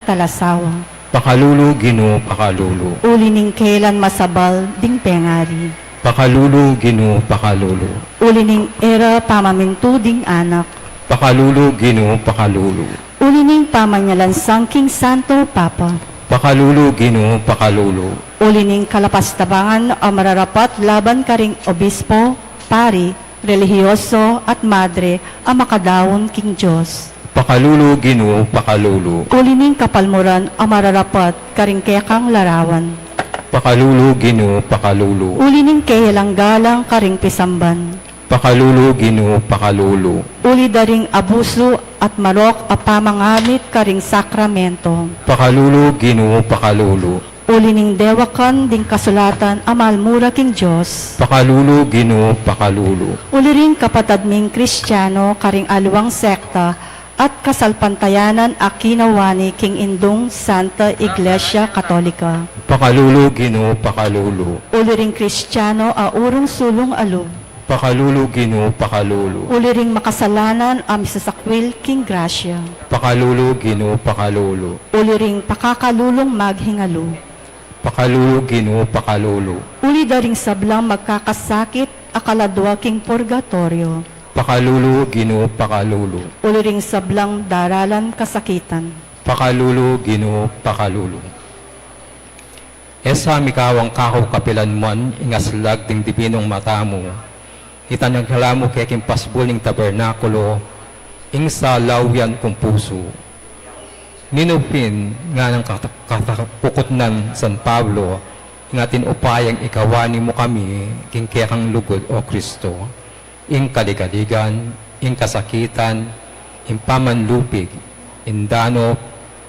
talasawa. Pakalulu Ginoo pakalulu. Uli ning kailan masabal ding pengari. Pakalulu Ginoo pakalulu. Uli ning era pamamintu ding anak. Pakalulu Ginoo pakalulu. Uli ning pamanyalan King Santo Papa. Pakalulu Ginoo pakalulu. Uli ning kalapastabangan ang mararapat laban karing obispo, pari, relihiyoso at madre ang makadawon king Diyos. Pakalulu Ginoo pakalulu. Uli ning kapalmuran ang mararapat karing kekang larawan. Pakalulu Ginoo pakalulu. Uli ning galang karing pisamban. Pakalulu Ginoo pakalulu. Uli daring abuso at marok a pamangamit karing sakramento. Pakalulu Ginoo pakalulu. Uli ning dewakan ding kasulatan amalmura king Diyos. Pakalulu Ginoo pakalulu. Uli ring kapatad ming Kristiyano karing aluwang sekta at kasalpantayanan a kinawani king Indong Santa Iglesia Katolika. Pakalulu Ginoo pakalulu. Uli ring Kristiyano a urong sulong alu. Pakalulu Ginoo pakalulu. Uli ring makasalanan a misasakwil king Gracia. Pakalulu Ginoo pakalulu. Uli ring pakakalulong maghingalu. Pakalulu Ginoo pakalulu. Uli daring sablang magkakasakit akaladwa king purgatorio. Pakalulu Ginoo pakalulu. Uli ring sablang daralan kasakitan. Pakalulu Ginoo pakalulu. Esa mikawang kako kapilan man ingaslag ding dibinong matamu. Itanaghalamo kay king pasbuling tabernakulo ing sa lawyan kong puso. Ninupin nga ng katakupukot ng San Pablo nga tinupayang ikawani mo kami king kekang lugod o Kristo. Ing kaligaligan, ing kasakitan, ing pamanlupig, ing danop,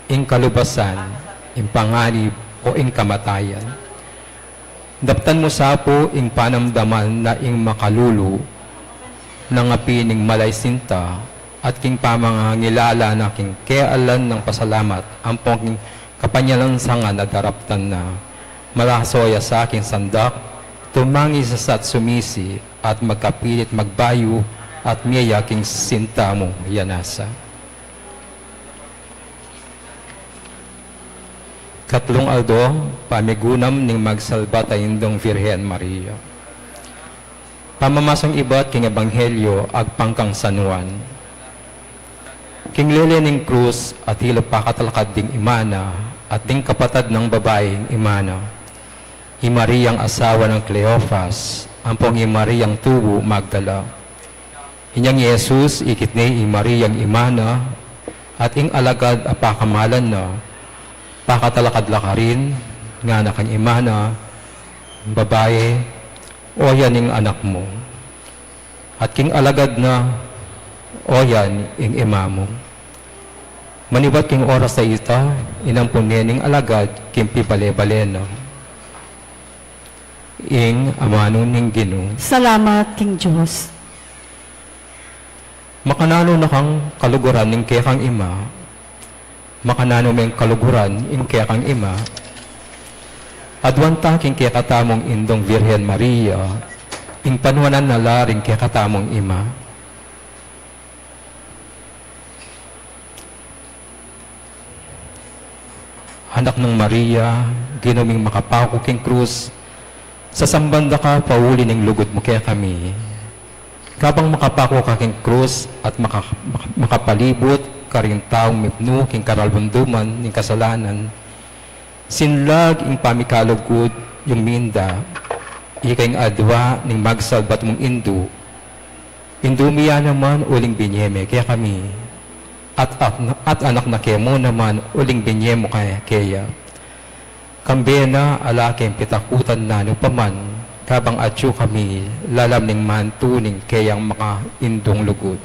ing kalubasan, ing panganib o ing kamatayan. Daptan mo sapo ing panamdaman na ing makalulu ng apining malaysinta at king pamangangilala na king kealan ng pasalamat ang pong kapanyalang sanga na daraptan na malasoya sa aking sandak tumangi sa sat sumisi at magkapilit magbayo at miya king sinta mo yanasa. Katlong aldo, pamigunam ning magsalba tayindong Virhen Maria. Pamamasang iba't king ebanghelyo agpangkang San Juan. King lili ning krus at hilo pakatalakad ding imana at ding kapatad ng babaeng imana. I Mariang asawa ng Cleophas, ampong i Mariang tubo Magdala. Inyang Jesus ikit ni i Mariang imana at ing alagad apakamalan na pakatalakad lakarin nga anak ang imana, babae, o yan ing anak mo. At king alagad na, o yan ing ima mo. Manibat king oras sa ita, inampunin ing alagad, king pipale-baleno. Ing amano ning Ginoo. Salamat king Diyos. Makanano na kang kaluguran ning kekang ima, makanano may kaluguran ing kekang ima, adwan taking kekatamong indong Virhen Maria, ing panwanan na laring kekatamong ima. Anak ng Maria, ginuming makapako king krus, sa sambanda ka pauli ning lugod mo kaya kami. Kapang makapako ka king krus at makapalibot, karing taong mipno king karalbunduman ning kasalanan, sinlag ing pamikalugod yung minda, ikaing adwa ning magsalbat mong indu, indumiya naman uling binyeme kaya kami, at anak na kemo naman uling binyemo kaya. Kambena alaking pitakutan na paman, kabang atyo kami lalam ning mantuning kayang maka indong lugod.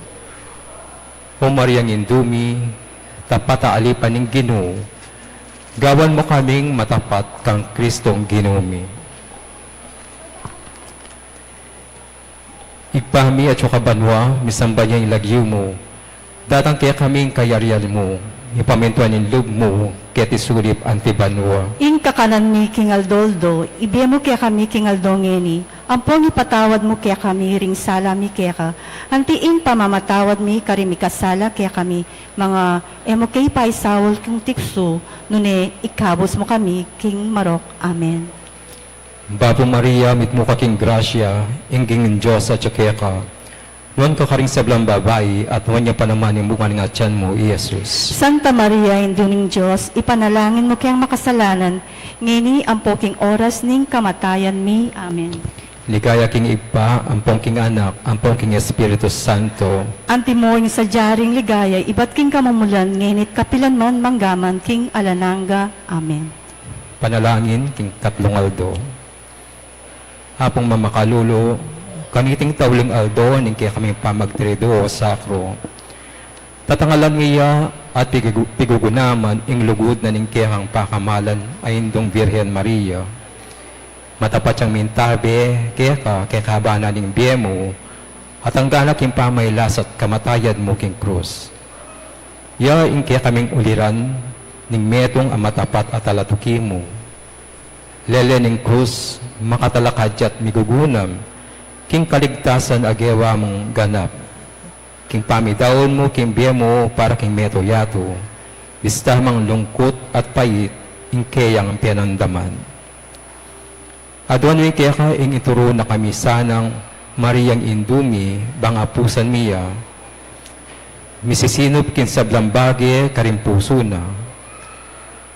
O Mariang Indumi, tapata alipan ng Ginoo, gawan mo kaming matapat kang Kristong Ginoomi. Igpahami at kabanwa, misamba niya ilagyo mo, datang kaya kaming kayaryal mo, ipamintuan in loob mo, ket isulip antibanwa. In kakanan mi King Aldoldo, ibiya mo kaya kami King Aldongeni, ampong ipatawad mo kaya kami ring sala mi kaya ka, antiin pamamatawad mi karimi kasala kaya kami, mga emo kay paisawol kung tikso, nune ikabos mo kami King Marok. Amen. Bapo Maria, mit mo kaking grasya, ingging Diyos at ka. Nuan ka karing sablang babae, at nuan niya pa naman yung bunga nga tiyan mo, Jesus. Santa Maria, Induning Diyos, ipanalangin mo kayang makasalanan, ngini ang poking oras ning kamatayan mi. Amen. Ligaya king igpa, ampong king anak, ampong king Espiritu Santo. Antimoing sa jaring ligaya, iba't king kamumulan, nginit kapilan man manggaman, king alananga. Amen. Panalangin king Tatlong Aldo. Apong mamakalulo, kaniting tawling Aldo, ning kaya kami pamagtrido o sakro. Tatangalan niya at pigugunaman ing lugod na ning kayang pakamalan ay indong Virhen Maria. Matapat siyang mintabe, kaya kabana ning biyemo, at ang ganak yung pamaylas at kamatayan mo king krus. Ya ing kaya kaming uliran, ning metong ang matapat at alatuki mo. Lele ning krus, makatalakadjat migugunam, king kaligtasan agewa mong ganap. King pamidaon mo, king biyemo, para king meto yato, bistamang lungkot at pait, ing kayang pinandaman. Adon ing kaya ka ing ituro na kami sanang Mariang Indumi, bang apusan miya, misisinop kin sablambage karimpuso na,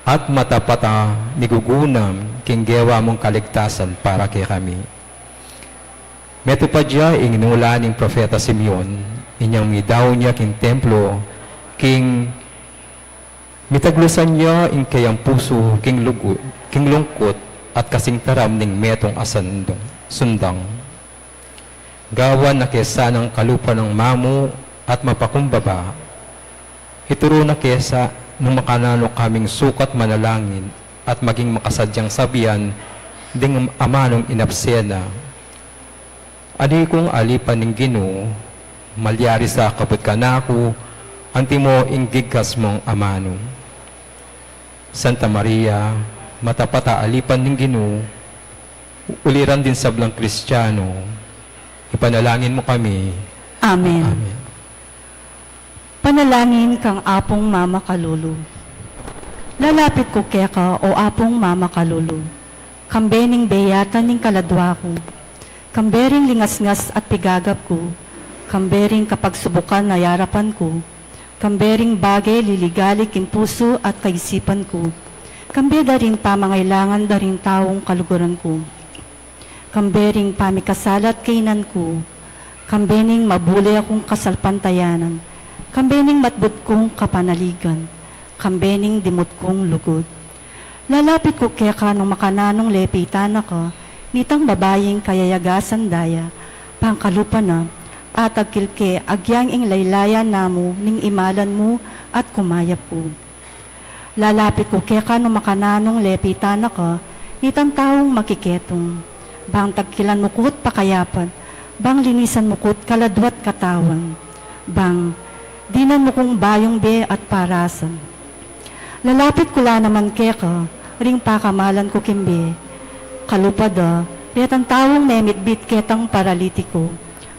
at matapata migugunam king gewa mong kaligtasan para kay kami. Meto pa diya ing nula ning Propeta Simeon, inyang midaw niya king templo, king mitaglusan niya ing kayang puso king lugod, king lungkot, at kasing taram ning metong asandong, sundang. Gawan na kesa ng kalupa ng mamu at mapakumbaba, ituro na kesa nung makanano kaming sukat manalangin at maging makasadyang sabihan ding amanong inapsena. Adi kong alipan ng Ginoo, malyari sa kaput kanako, anti mo inggigas mong amano. Santa Maria, matapata alipan ng Ginoo, uliran din sablang Kristiyano, ipanalangin mo kami. Amen. Amen. Panalangin kang apong Mama Kalulu. Lalapit ko keka o apong Mama Kalulu. Kambening beyata ning kaladwa ko. Kambering lingas-ngas at pigagap ko. Kambering kapag subukan na yarapan ko. Kambering bagay liligali kin puso at kaisipan ko. Kambe darin pamangailangan darin taong kaluguran ko. Kambering pamikasalat kainan ko. Kambening mabuli akong kasalpantayanan. Kambening matbut kong kapanaligan, kambening dimot kong lugod. Lalapit ko keka nung makananong lepitan ako, nitang babaying kayayagasan daya, pangkalupa na, at agkilke agyang ing laylayan namo, ning imalan mo at kumayap ko. Lalapit ko keka nung makananong lepitan ako, nitang taong makiketong, bang tagkilan mukot pakayapan, bang linisan mukot kaladwat katawan, bang dinan mo kong bayong be at parasan. Lalapit ko la naman keka, ring pakamalan ko kimbe. Kalupada, retang tawong memitbit ketang paralitiko,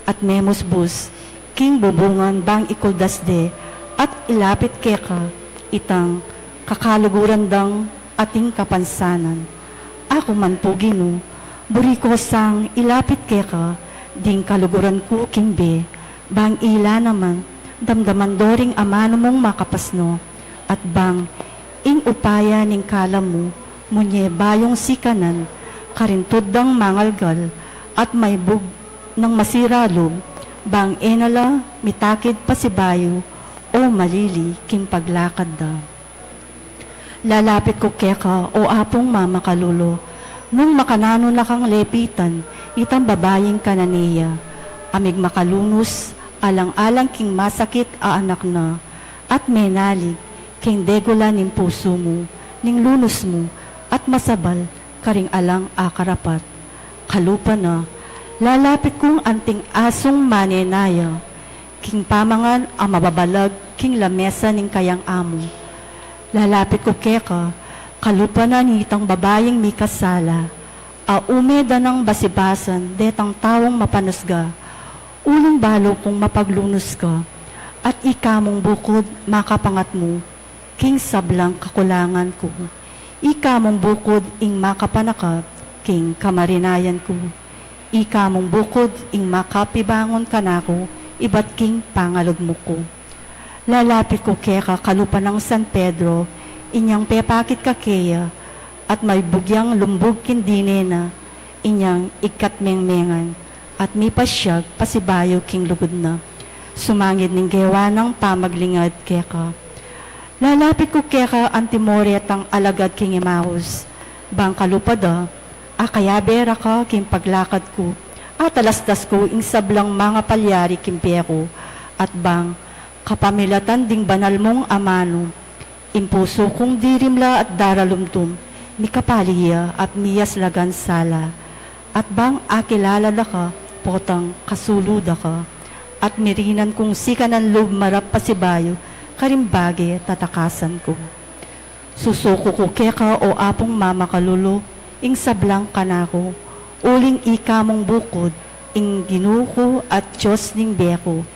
at memos bus, king bubungan bang ikuldasde, at ilapit keka, itang kakaluguran dang ating kapansanan. Ako man po Gino, buri ko sang ilapit keka, ding kaluguran ko kimbe, bang ila naman, damdaman doring amano mong makapasno, at bang ing upaya ning kala mo, munye bayong sikanan, karintudang mangalgal, at may bug ng masiralo, bang enala mitakid pa si bayo, o malili king paglakad da. Lalapit ko keka o apong Mama Kalulo, nung makanano na kang lepitan, itang babaying kananiya, amig makalunos, alang-alang king masakit a anak na, at menalig, king degula ning puso mo, ning lunos mo, at masabal, karing alang akarapat. Kalupa na, lalapit kong anting asong manenaya, king pamangan ang mababalag, king lamesa ning kayang amo, Lalapit ko keka, kalupanan itang babayeng may kasala, umeda ng basibasan, detang tawong mapanasga, ulong balo kong mapaglunos ka, at ikamong bukod makapangat mo, king sablang kakulangan ko. Ikamong bukod ing makapanakap, king kamarinayan ko. Ikamong bukod ing makapibangon ka nako, iba't king pangalog mo ko. Lalapit ko keka kalupa ng San Pedro, inyang pepakit kakeya, at may bugyang lumbog kindine na, inyang ikatmengmengan, at may pasyag pasibayo king lugod na. Sumangid ning gewa ng pamaglingad keka. Lalapit ko keka antimore at ang alagad king Emmaus. Bang kalupada, kaya bera ka king paglakad ko, at alastas ko ing sablang mga palyari king peko, at bang kapamilatan ding banal mong amano, impuso kong dirimla at daralumtum, ni kapaliya at miyas lagan sala, at bang akilala ka, potang kasuluda ka, at mirinan kong sikanan loob marap pasibayo, karimbage tatakasan ko. Susuko ko keka o apong mama kalulu, ing sablang kanako, uling ikamong bukod, ing ginuko at Diyos ning beko,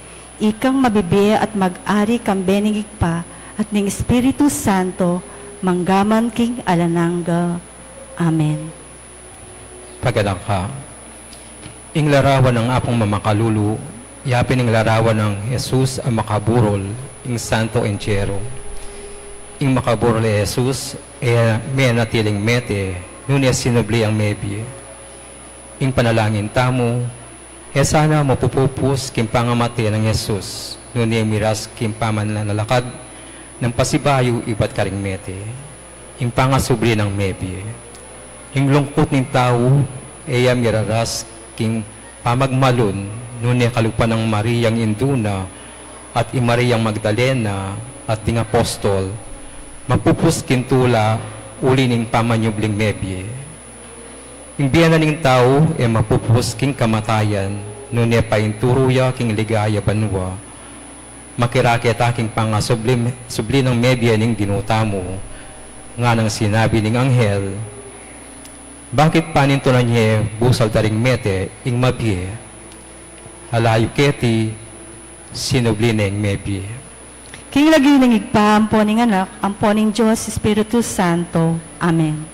ikang mabibiya at mag-ari kang beningig pa, at ning Espiritu Santo, manggaman king alananga. Amen. Pagalang ka. Ing larawan ng apong mamakalulu, yapin ing larawan ng Jesus ang makaburol, ing Santo Enchero. Ing makaburol e Jesus, may natiling mete, nunes sinubli ang mebi. Ing panalangin tamo, sana mapupupus kim pangamati ng Jesus, nunes miras kim paman na nalakad, ng pasibayo iba't karing mete. Ing pangasubli ng mebi. Ing lungkot ng tao, miraras king pamagmalon, nune kalupa ng Mariang Induna, at Mariang Magdalena, at ting apostol, mapupus kintula, uli ning pamanyubling mebye. Ing biyana ning tao, mapupus king kamatayan, nune painturuya king ligaya banwa, makirakit aking pangasubli ng mebye ning ginuta mo, nga nang sinabi ning anghel, bakit paninto na niya busal taring mete ing mabye? Halayo keti, sinubli na ing mebye. King lagi ng igpa, amponing anak, amponing Diyos, Espiritu Santo. Amen.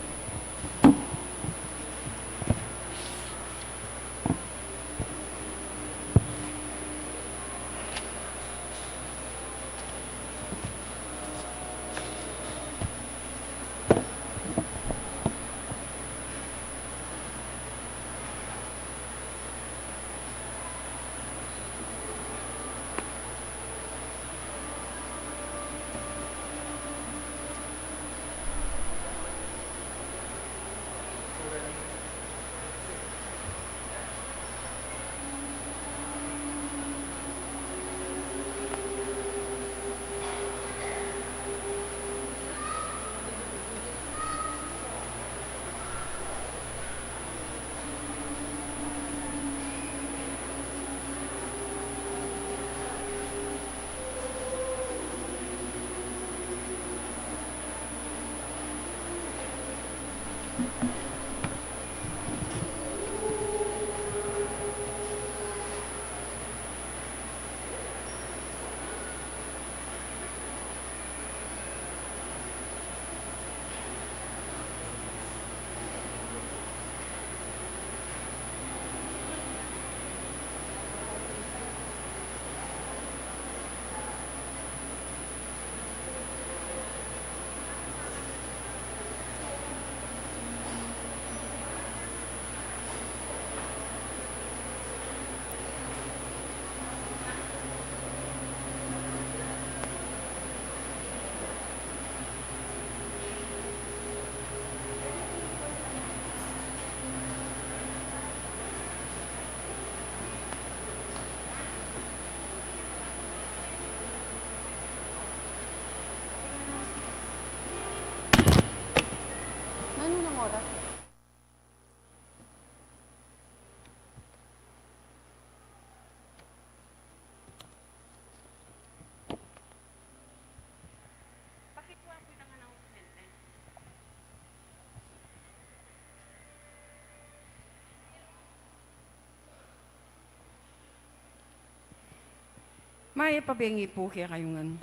Maya pabengi po kaya kayungan.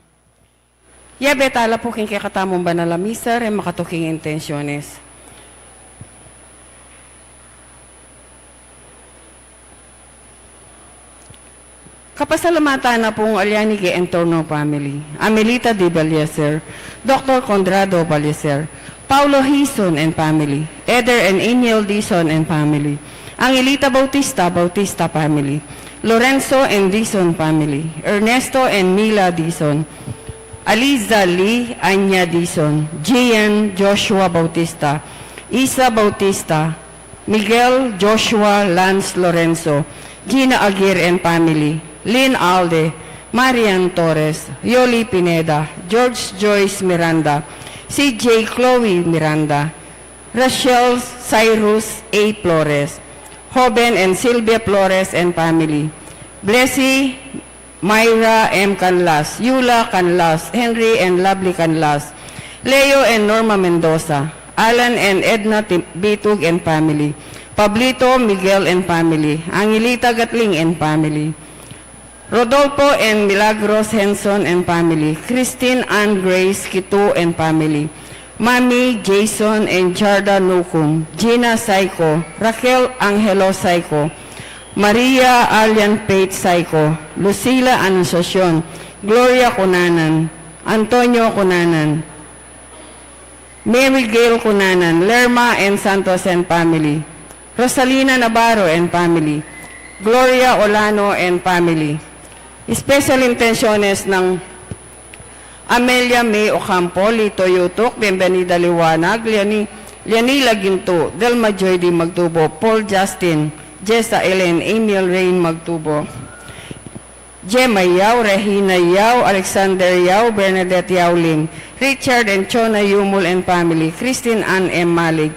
Yabe tala po king kaya katamong banalamisa rin makatuking intensyones. Kapasalamatan na pong alyani kay Entorno family, Amelita de Balleser, Dr. Condrado Balleser, Paulo Hison and family, Eder and Eniel Dison and family, Angelita Bautista, Bautista family, Lorenzo and Dison family, Ernesto and Mila Dison, Aliza Lee, Anya Dison, Gian Joshua Bautista, Isa Bautista, Miguel Joshua Lance Lorenzo, Gina Aguirre and family, Lynn Alde, Marian Torres, Yoli Pineda, George Joyce Miranda, CJ Chloe Miranda, Rachel Cyrus A. Flores, Hoben and Sylvia Flores and family, Blessy Myra M. Canlas, Yula Canlas, Henry and Lovely Canlas, Leo and Norma Mendoza, Alan and Edna Bitug and family, Pablito Miguel and family, Angelita Gatling and family, Rodolfo and Milagros Henson and family, Christine Ann Grace Kitu and family, Mami Jason and Jarda Nukum, Gina Saiko, Raquel Angelo Saiko, Maria Alian Pate Saiko, Lucila Anunciacion, Gloria Cunanan, Antonio Cunanan, Mary Gail Cunanan, Lerma and Santos and family, Rosalina Navarro and family, Gloria Olano and family. Special intentions ng Amelia May Ocampo, Lito Yutok, Bienvenida Liwanag, Lianila Ginto, Delma Joy Di Magtubo, Paul Justin, Jessa Ellen, Emil Rain Magtubo, Gemma Yao, Regina Yao, Alexander Yao, Bernadette Yao Lim, Richard and Chona Yumul and family, Christine Ann M. Malig,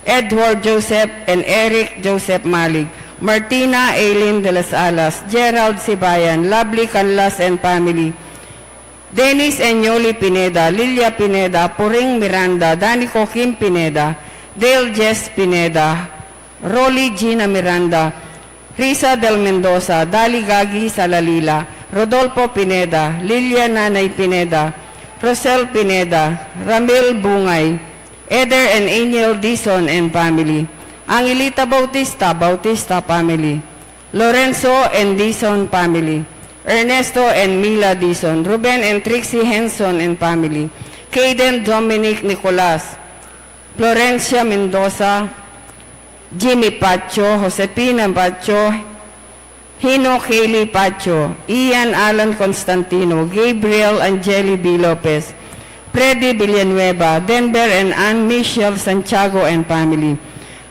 Edward Joseph and Eric Joseph Malig, Martina Aileen de las Alas, Gerald Sibayan, Lovely Canlas and family, Dennis and Yoli Pineda, Lilia Pineda, Puring Miranda, Danico Kim Pineda, Dale Jess Pineda, Rolly Gina Miranda, Risa del Mendoza, Dali Gagi Salalila, Rodolfo Pineda, Lilia Nanay Pineda, Rosel Pineda, Ramil Bungay, Eder and Angel Dison and family, Angelita Bautista, Bautista family, Lorenzo and Dison family, Ernesto and Mila Dison, Ruben and Trixie Henson and family, Caden Dominic Nicolas, Florencia Mendoza, Jimmy Pacho, Josepina Pacho, Hino Kaylee Pacho, Ian Alan Constantino, Gabriel Angeli B. Lopez, Freddy Villanueva, Denver and Ann Michelle Santiago and family,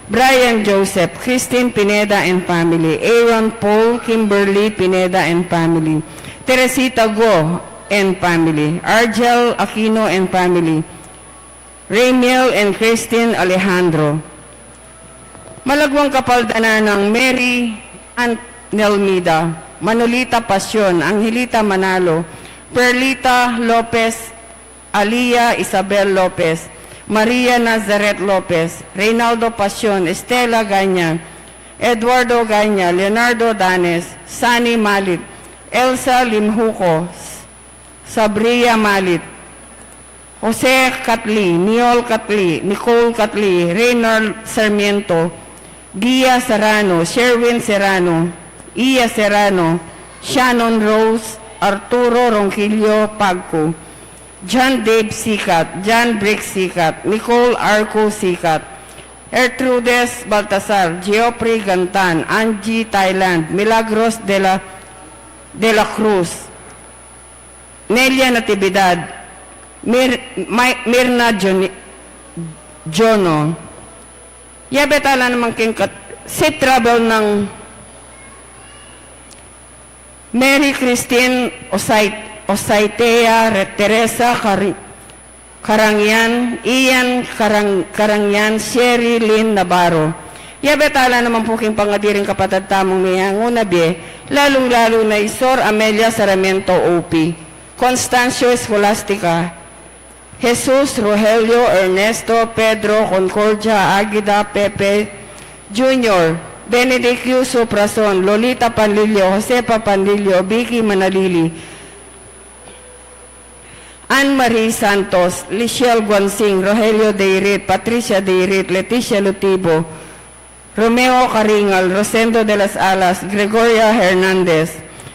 Brian Joseph, Christine Pineda and family, Aaron Paul, Kimberly Pineda and family, Teresita Go and family, Argel Aquino and family, Ramiel and Christine Alejandro. Malagwang kapaldanan ng Mary Ann Nelmida, Manolita Pasyon, Angelita Manalo, Perlita Lopez, Alia Isabel Lopez, Maria Nazaret Lopez, Reynaldo Pasyon, Estela Ganya, Eduardo Ganya, Leonardo Danes, Sani Malit, Elsa Limhuko, Sabria Malit, Jose Catli, Niol Catli, Nicole Catli, Reynald Sarmiento, Gia Serrano, Sherwin Serrano, Iya Serrano, Shannon Rose, Arturo Ronquillo Pagco, John Dave Sikat, John Brick Sikat, Nicole Arco Sikat, Ertrudes Baltasar, Geoffrey Gantan, Angie Thailand, Milagros de la Cruz, Nelia Natividad, Mirna Jono. Yabetala naman king safe travel ng Mary Christine Osaitea Teresa Karangyan, Ian Karangyan, Sherry Lynn Navarro. Yabetala naman po king pangadiring kapatid tamong niyang unabi, lalong-lalo na Isor Amelia Sarmiento OP, Constancio Escolastica, Jesus Rogelio Ernesto Pedro Concordia Aguida Pepe Jr., Benedict Yuso Prason, Lolita Panlilio, Josepa Panlilio, Vicky Manalili, Anne-Marie Santos, Lichelle Guansing, Rogelio Deirit, Patricia Deirit, Leticia Lutibo, Romeo Caringal, Rosendo de las Alas, Gregoria Hernandez,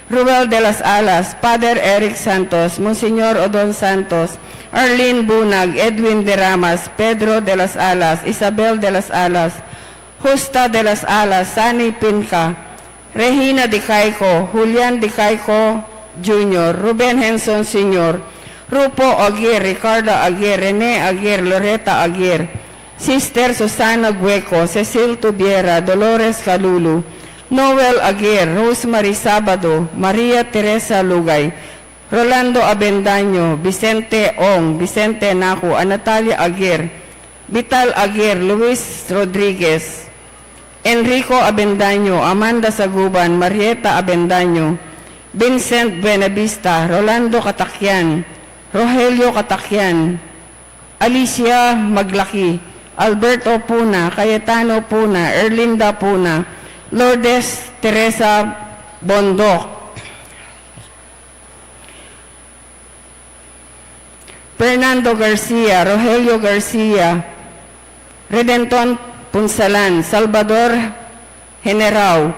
Ruel de las Alas, Father Eric Santos, Monsignor Odon Santos, Arlene Bunag, Edwin de Ramas, Pedro de las Alas, Isabel de las Alas, Justa de las Alas, Sani Pinca, Regina Di Caico, Julian Di Caico Jr., Ruben Henson Sr., Rupo Aguirre, Ricardo Aguirre, Rene Aguirre, Loretta Aguirre, Sister Susana Gueco, Cecil Tubiera, Dolores Calulu, Noel Aguirre, Rosemary Sabado, Maria Teresa Lugay, Rolando Abendaño, Vicente Ong, Vicente Naku, Natalia Aguirre, Vital Aguirre, Luis Rodriguez, Enrico Abendaño, Amanda Saguban, Marieta Abendaño, Vincent Benavista, Rolando Katakyan, Rogelio Katakyan, Alicia Maglaki, Alberto Puna, Cayetano Puna, Erlinda Puna, Lourdes Teresa Bondok, Fernando Garcia, Rogelio Garcia, Redenton Punsalan, Salvador Generao,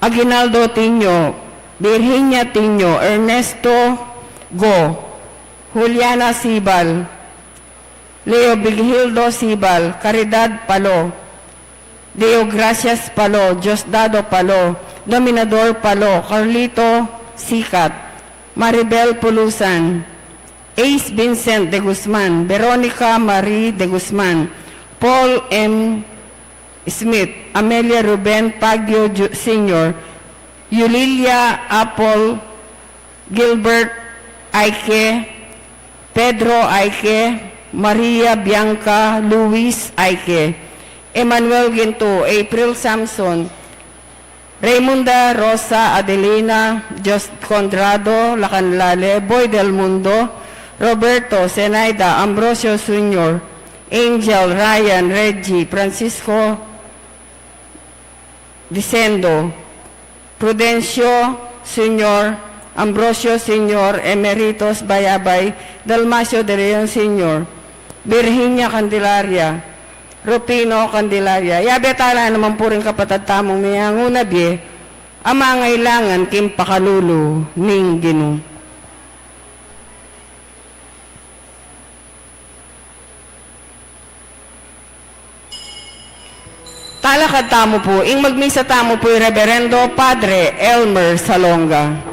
Aguinaldo Tiño, Virginia Tiño, Ernesto Go, Juliana Sibal, Leo Bigildo Sibal, Caridad Palo, Deo Gracias Palo, Diosdado Palo, Dominador Palo, Carlito Sikat, Maribel Pulusan, Ace Vincent de Guzman, Veronica Marie de Guzman, Paul M. Smith, Amelia Ruben Pagio Sr., Yulilia Apple, Gilbert Aike, Pedro Aike, Maria Bianca Luis Aike, Emmanuel Ginto, April Samson, Raymunda Rosa Adelina, Just Condrado Lacanlale, Boy del Mundo, Roberto Zenaida, Ambrosio Sr., Angel, Ryan, Reggie, Francisco Dicendo, Prudencio Sr., Ambrosio Sr., Emeritus Bayabay, Dalmacio de Leon Sr., Virginia Candelaria, Rupino Candelaria. Yabetala naman po rin kapatid tamong niyang unabye, ang mga ngailangan kim pakalulu ning Ginoo. Talakad tamo po, ing magmisa tamo po Reverendo Padre Elmer Salonga.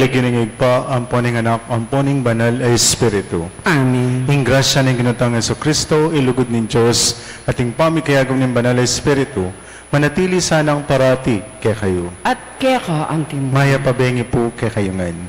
Ilaginingig pa ang poning anak, ang poning banal ay Espiritu. Amen. Ing grasya ng ginutang Yeso Kristo, ilugod ng Diyos, at ing pamikayagom ng banal ay Espiritu, manatili sanang parati kay kayo. At keka ang timbang. Maya pabengi po kay kayo ngayon.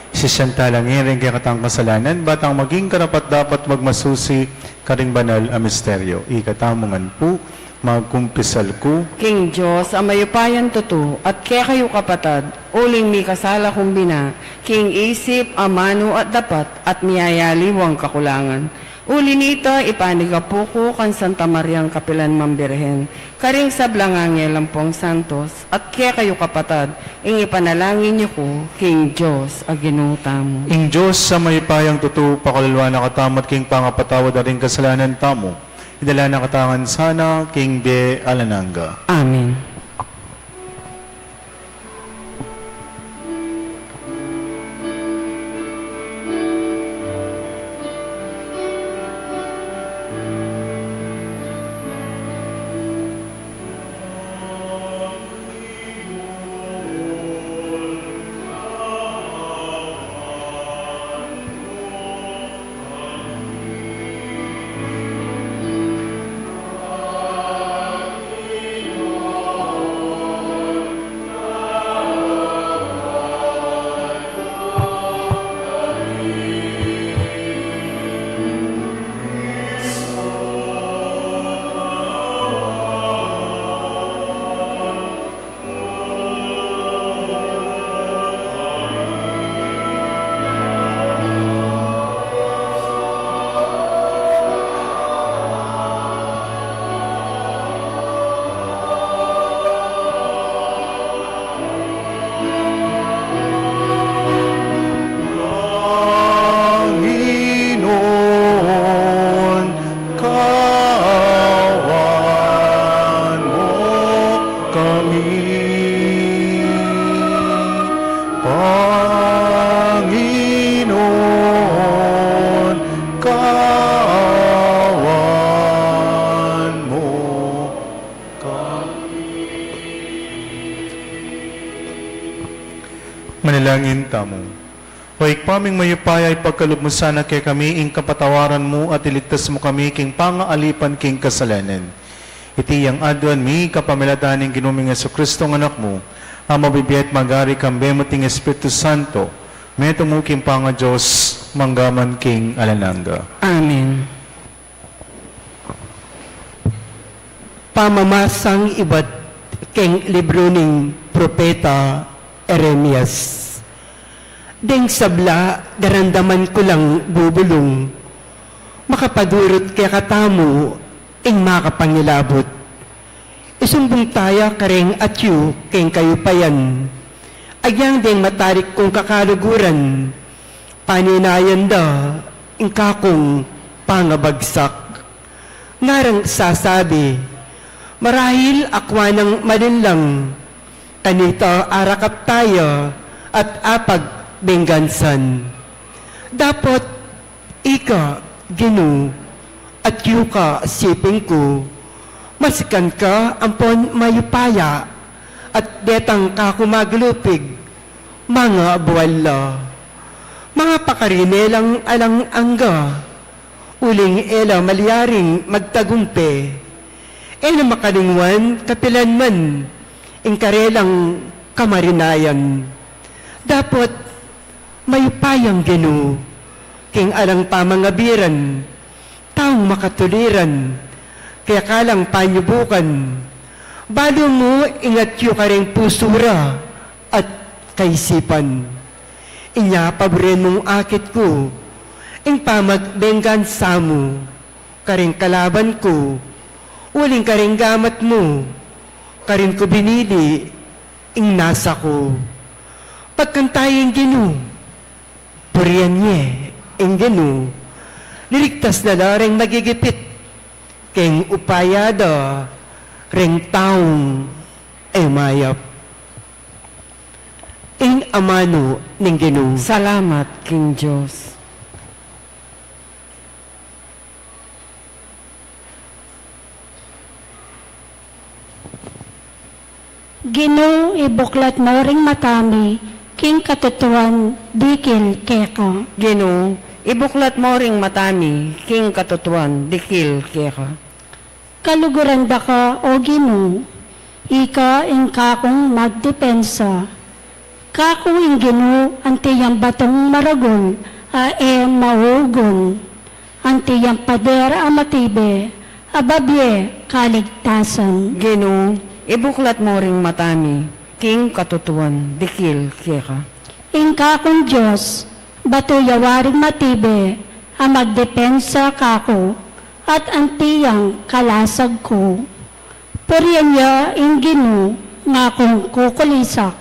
Sisyanta lang kay katang kasalanan, batang maging karapat dapat magmasusi karing banal a misteryo. Ikatamungan po, magkumpisal ko, King Diyos, ang mayupayan tuto, at kaya kayo kapatad, uling mi kasala kumbina, King isip, amano at dapat, at miyayaliwang kakulangan. Uli nito, ipaniga po ko kan Santa Mariang Kapilan Mambirhen, karing sablangangel lampong santos, at kaya kayo kapatad, ing ipanalangin niyo ko, King Diyos, aginutamo. ing Diyos sa may payang tutu, pakaluluwa na katamat king pangapatawad na rin kasalanan tamo. Idala na katangan sana, King Be Alananga. Amen. Panginoon, kawan mo kami. Panginoon, kawan mo kami. Manalangin tamo. O ikpaming mayupaya ay pagkalub mo sana kay kami, ing kapatawaran mo at iligtas mo kami, king pangaalipan king kasalanan. Iti ang adwan mi, kapamiladaning ginuming Yesu Kristo ng anak mo, ang mabibiyat magari kambe mo ting Espiritu Santo, meto mo king panga Diyos, manggaman king alananga. Amen. Pamamasang iba't keng libro ng Propeta Eremias. Deng sabla, darandaman ko lang bubulong, makapadurot kaya katamo, ing makapangilabot. Isumbong taya kareng at yu, keng kayo payan, agyang deng matarik kong kakaluguran, paninayan da, ing kakong pangabagsak. Ngarang sasabi, marahil akwa ng malinlang, kanita arakap tayo, at apag benggansan. Dapat ika, ginu, at yuka siping ko, masikan ka ampon mayupaya, at detang ka kumaglupig, mga buwala. Mga pakarinelang alang angga, uling ela maliyaring magtagumpe, ela makalingwan kapilan man, ingkarelang kamarinayan. Dapat may payang genu, king alang pamangabiran, taong makatuliran, kaya kalang panyubukan, balo mo ingat yu kareng pusura at kaisipan. Inya paborin mong akit ko, ing pamagbenggan sa mo, kareng kalaban ko, uling kareng gamat mo, kareng ko binili, ing nasa ko. Pagkantayin ginu, puriyan niya, ing ginu, niligtas na la ring magigipit, keng upayada, ring taong ay mayap. Ing amano ning ginu. Salamat, King Diyos. Ginoo, ibuklat mo ring matami, king katutuan dikil keka. Ginoo, ibuklat mo ring matami, king katutuan, dikil keka. Kaluguran da ka o Ginoo, ika ing kakong magdepensa. Kako ing Ginoo, antiyang batong maragol, maugon. Antiyang pader amatibe, ababye kaligtasan. Ginoo, ibuklat mo ring matami, king katutuan, dikil keka. Ing kakong Diyos, bato yawaring matibe, ang magdepensa kako, at antiyang kalasag ko. Puriyan niya ing Ginoo, nga kong kukulisak,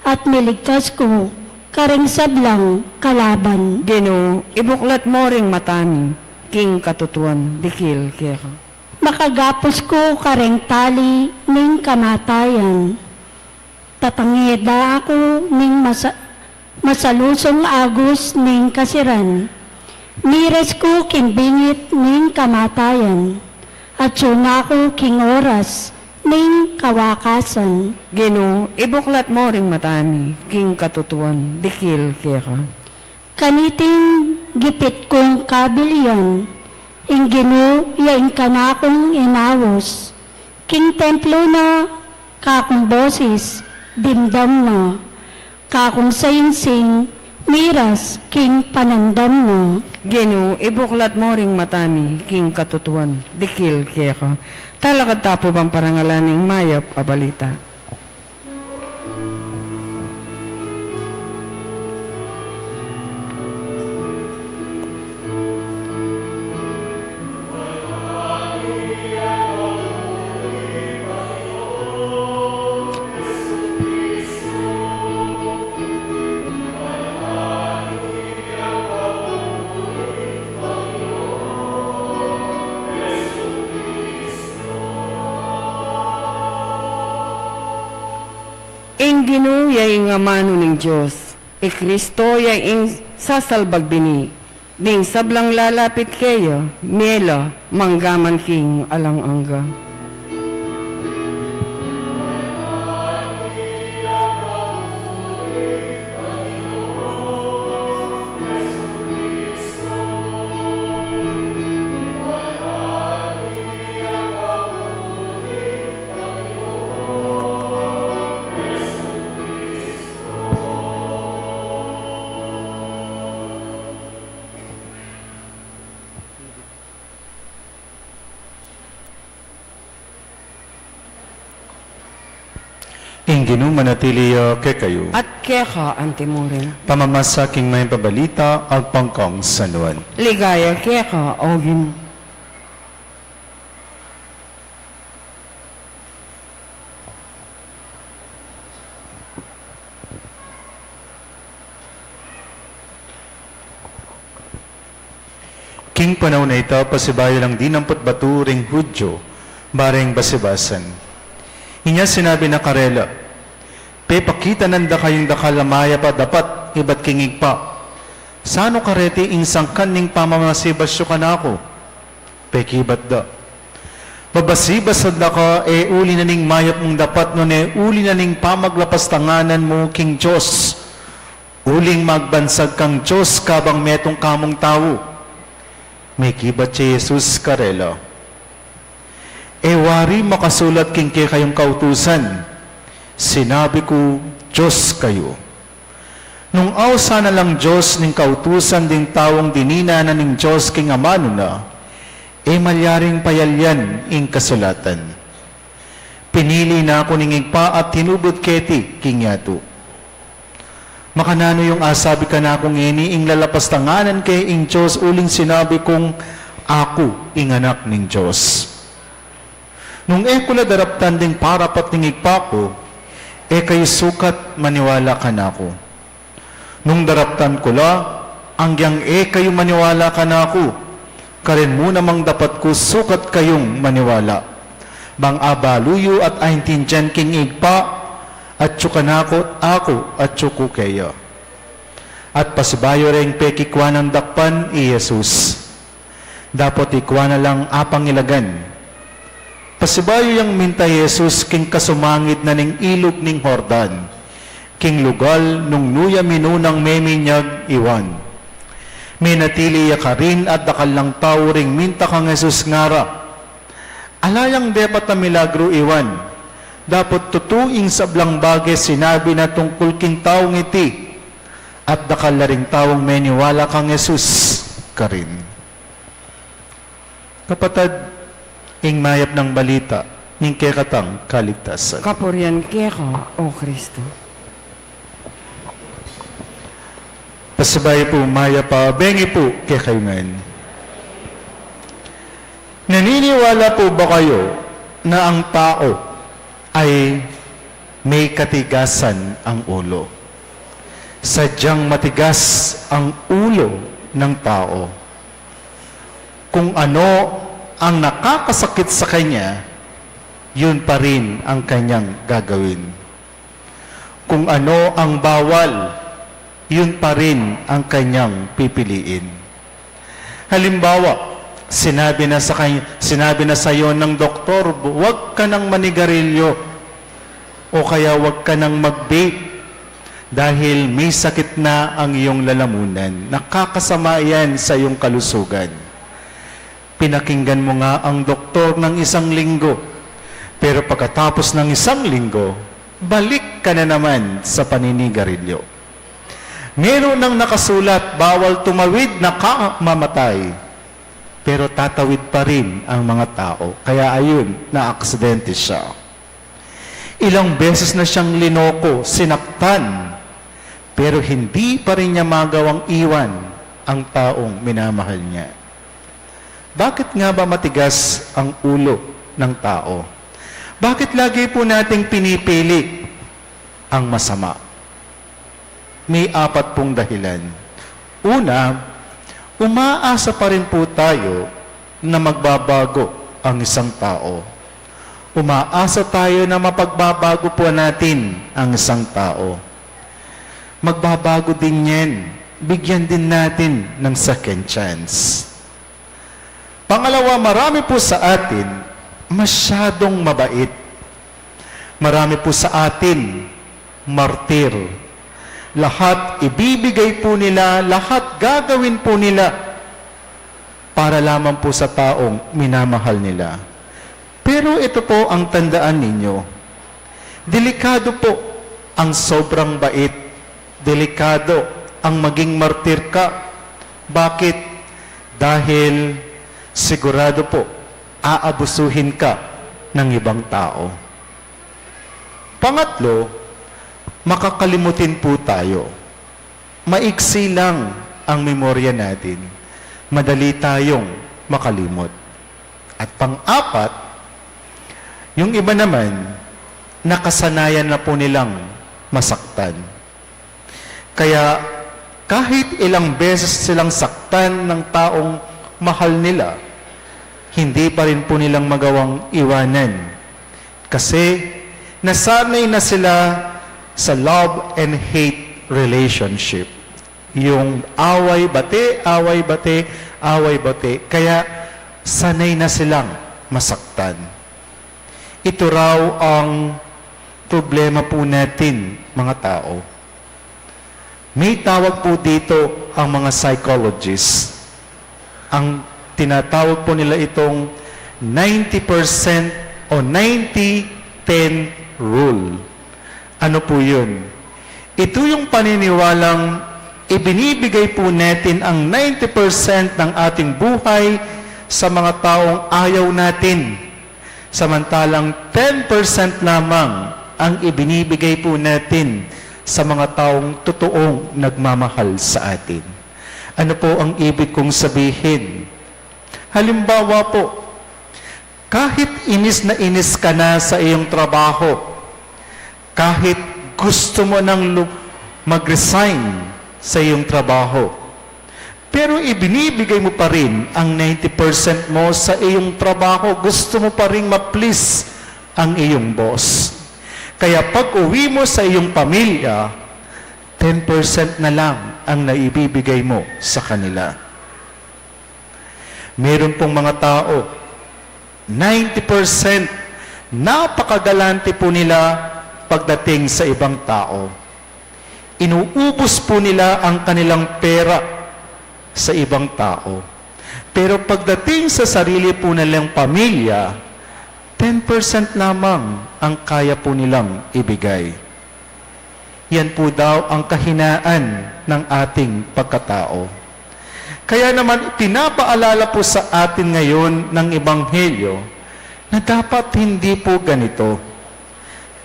at miligtas ko, karing sablang kalaban. Ginoo, ibuklat mo ring matami, king katutuan, dikil keka. Makagapos ko karing tali ning kamatayan. Tatangida ako ning masalusong agos ning kasiran. Miras ko kimbingit ning kamatayan. At syunga ko king oras ning kawakasan. Ginoo, ibuklat mo ring matami, king katutuan, dikil keka. Kaniting gipit kong kabilyon, ing Ginoo yaing kanakong inawos, king templo na, kakong boses, dimdam na, kakong sayinsing, miras, king panandam na. Ginoo, ibuklat mo ring matami, king katutuan, dikil keka. Talakad tapo bang parangalaning mayap abalita. Ing Ginoo yaing nga mano ning Diyos, Kristo yaing sasalbag bini, ding sablang lalapit kayo, mela, manggaman king alang angga. Ginoo manatili kay kayo. At keka antimurin, Pamamasa king may pabalita ag pangkong sanuan. ligaya keka o Ginoo. King panahon na ito, pasibayo lang dinampot baturing Hudyo, bareng basibasan. Inya sinabi na karela, pakita nanda kayong dakalamaya pa dapat ibat kingig pa. Sano kareti insang kaning pamamasibasyo ka na ako? Pekibat da. Babasibasad na ka, uli na ning mayap mong dapat nun uli na ning pamaglapastanganan mo king Diyos. Uling magbansag kang Diyos kabang metong kamong tao. May kibat si Jesus karela. Wari makasulat king kayong kautusan. Sinabi ko, Diyos kayo. Nung awsa na lang Diyos ning kautusan ding tawong dinina na ning Diyos king amano na, malyaring payalyan ing kasulatan. Pinili na ako ning igpa at hinubod keti king yato. Makanano yung asabi ka na akong ini ing lalapastanganan kay ing Diyos uling sinabi kong ako ing anak ning Diyos. Nung kula daraptan ding parapat ning igpa ko, kayo sukat maniwala ka na ako. Nung daraptan ko la, anggyang kayo maniwala ka na ako, karin mo namang dapat ko sukat kayong maniwala. Bang abaluyo at aintindihan king igpa, at tsukanakot ako at tsuko kayo. At pasibayo rin pekikwa ng dakpan i Jesus. Dapat ikwa na lang apang ilagan. Pasibayo yung minta Jesus king kasumangit na ning ilog ning Jordan. king lugal nung nuya minunang meminyag iwan. Minatili ka rin at dakal lang tao ring minta kang Jesus ngara. Alayang depat na milagro iwan. Dapat tutuing sablang bagay sinabi na tungkol king taong iti. At dakal na ring taong meniwala kang Jesus ka rin. Kapatid, ing mayap ng balita, ning kekatang kaligtasan. Kapurian keko, O Kristo. Pasabay po, maya pa, bengi po, kekayman. Naniniwala po ba kayo na ang tao ay may katigasan ang ulo? Sadyang matigas ang ulo ng tao. Kung ano ang nakakasakit sa kanya, yun pa rin ang kanyang gagawin. Kung ano ang bawal, yun pa rin ang kanyang pipiliin. Halimbawa, sinabi na sa iyo ng doktor, huwag ka nang manigarilyo o kaya huwag ka nang mag-vape dahil may sakit na ang iyong lalamunan. Nakakasama yan sa iyong kalusugan. Pinakinggan mo nga ang doktor ng 1 linggo, pero pagkatapos ng 1 linggo, balik ka na naman sa paninigarilyo. Meron nang nakasulat, bawal tumawid na mamatay. Pero tatawid pa rin ang mga tao. Kaya ayun, na-aksidente siya. Ilang beses na siyang linoko, sinaktan. Pero hindi pa rin niya magawang iwan ang taong minamahal niya. Bakit nga ba matigas ang ulo ng tao? Bakit lagi po nating pinipili ang masama? May 4 pong dahilan. Una, umaasa pa rin po tayo na magbabago ang isang tao. Umaasa tayo na mapagbabago po natin ang isang tao. Magbabago din yan. Bigyan din natin ng second chance. Pangalawa, marami po sa atin masyadong mabait. Marami po sa atin martir. Lahat ibibigay po nila, lahat gagawin po nila para lamang po sa taong minamahal nila. Pero ito po ang tandaan ninyo. Delikado po ang sobrang bait. Delikado ang maging martir ka. Bakit? Dahil sigurado po, aabusuhin ka ng ibang tao. Pangatlo, makakalimutin po tayo. Maiksi lang ang memorya natin. Madali tayong makalimot. At pang-apat, yung iba naman, nakasanayan na po nilang masaktan. Kaya kahit ilang beses silang saktan ng taong mahal nila, hindi pa rin po nilang magawang iwanan. Kasi nasanay na sila sa love and hate relationship. Yung away-bate, away-bate, away-bate. Kaya sanay na silang masaktan. Ito raw ang problema po natin, mga tao. May tawag po dito ang mga psychologists. Ang tinatawag po nila itong 90% o 90-10 rule. Ano po yun? Ito yung paniniwalang ibinibigay po natin ang 90% ng ating buhay sa mga taong ayaw natin. Samantalang 10% lamang ang ibinibigay po natin sa mga taong totoong nagmamahal sa atin. Ano po ang ibig kong sabihin? Halimbawa po, kahit inis na inis ka na sa iyong trabaho, kahit gusto mo nang mag-resign sa iyong trabaho, pero ibinibigay mo pa rin ang 90% mo sa iyong trabaho, gusto mo pa rin ma-please ang iyong boss. Kaya pag uwi mo sa iyong pamilya, 10% na lang ang naibibigay mo sa kanila. Meron pong mga tao, 90% napakagalante po nila pagdating sa ibang tao. Inuubos po nila ang kanilang pera sa ibang tao. Pero pagdating sa sarili po nilang pamilya, 10% lamang ang kaya po nilang ibigay. Yan po daw ang kahinaan ng ating pagkatao. Kaya naman pinapaalala po sa atin ngayon ng Ebanghelyo na dapat hindi po ganito.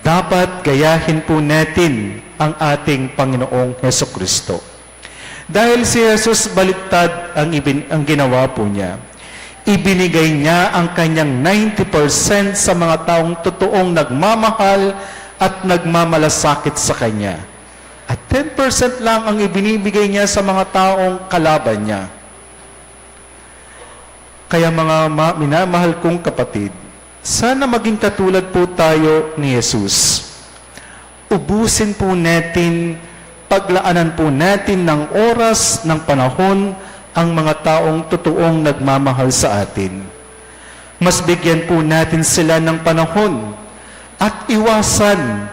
Dapat gayahin po natin ang ating Panginoong Hesukristo. Dahil si Jesus baliktad ang ginawa po niya. Ibinigay niya ang kanyang 90% sa mga taong totoong nagmamahal at nagmamalasakit sa kanya. At 10% lang ang ibinibigay niya sa mga taong kalaban niya. Kaya mga minamahal kong kapatid, sana maging katulad po tayo ni Jesus. Ubusin po natin, paglaanan po natin ng oras, ng panahon, ang mga taong totoong nagmamahal sa atin. Mas bigyan po natin sila ng panahon at iwasan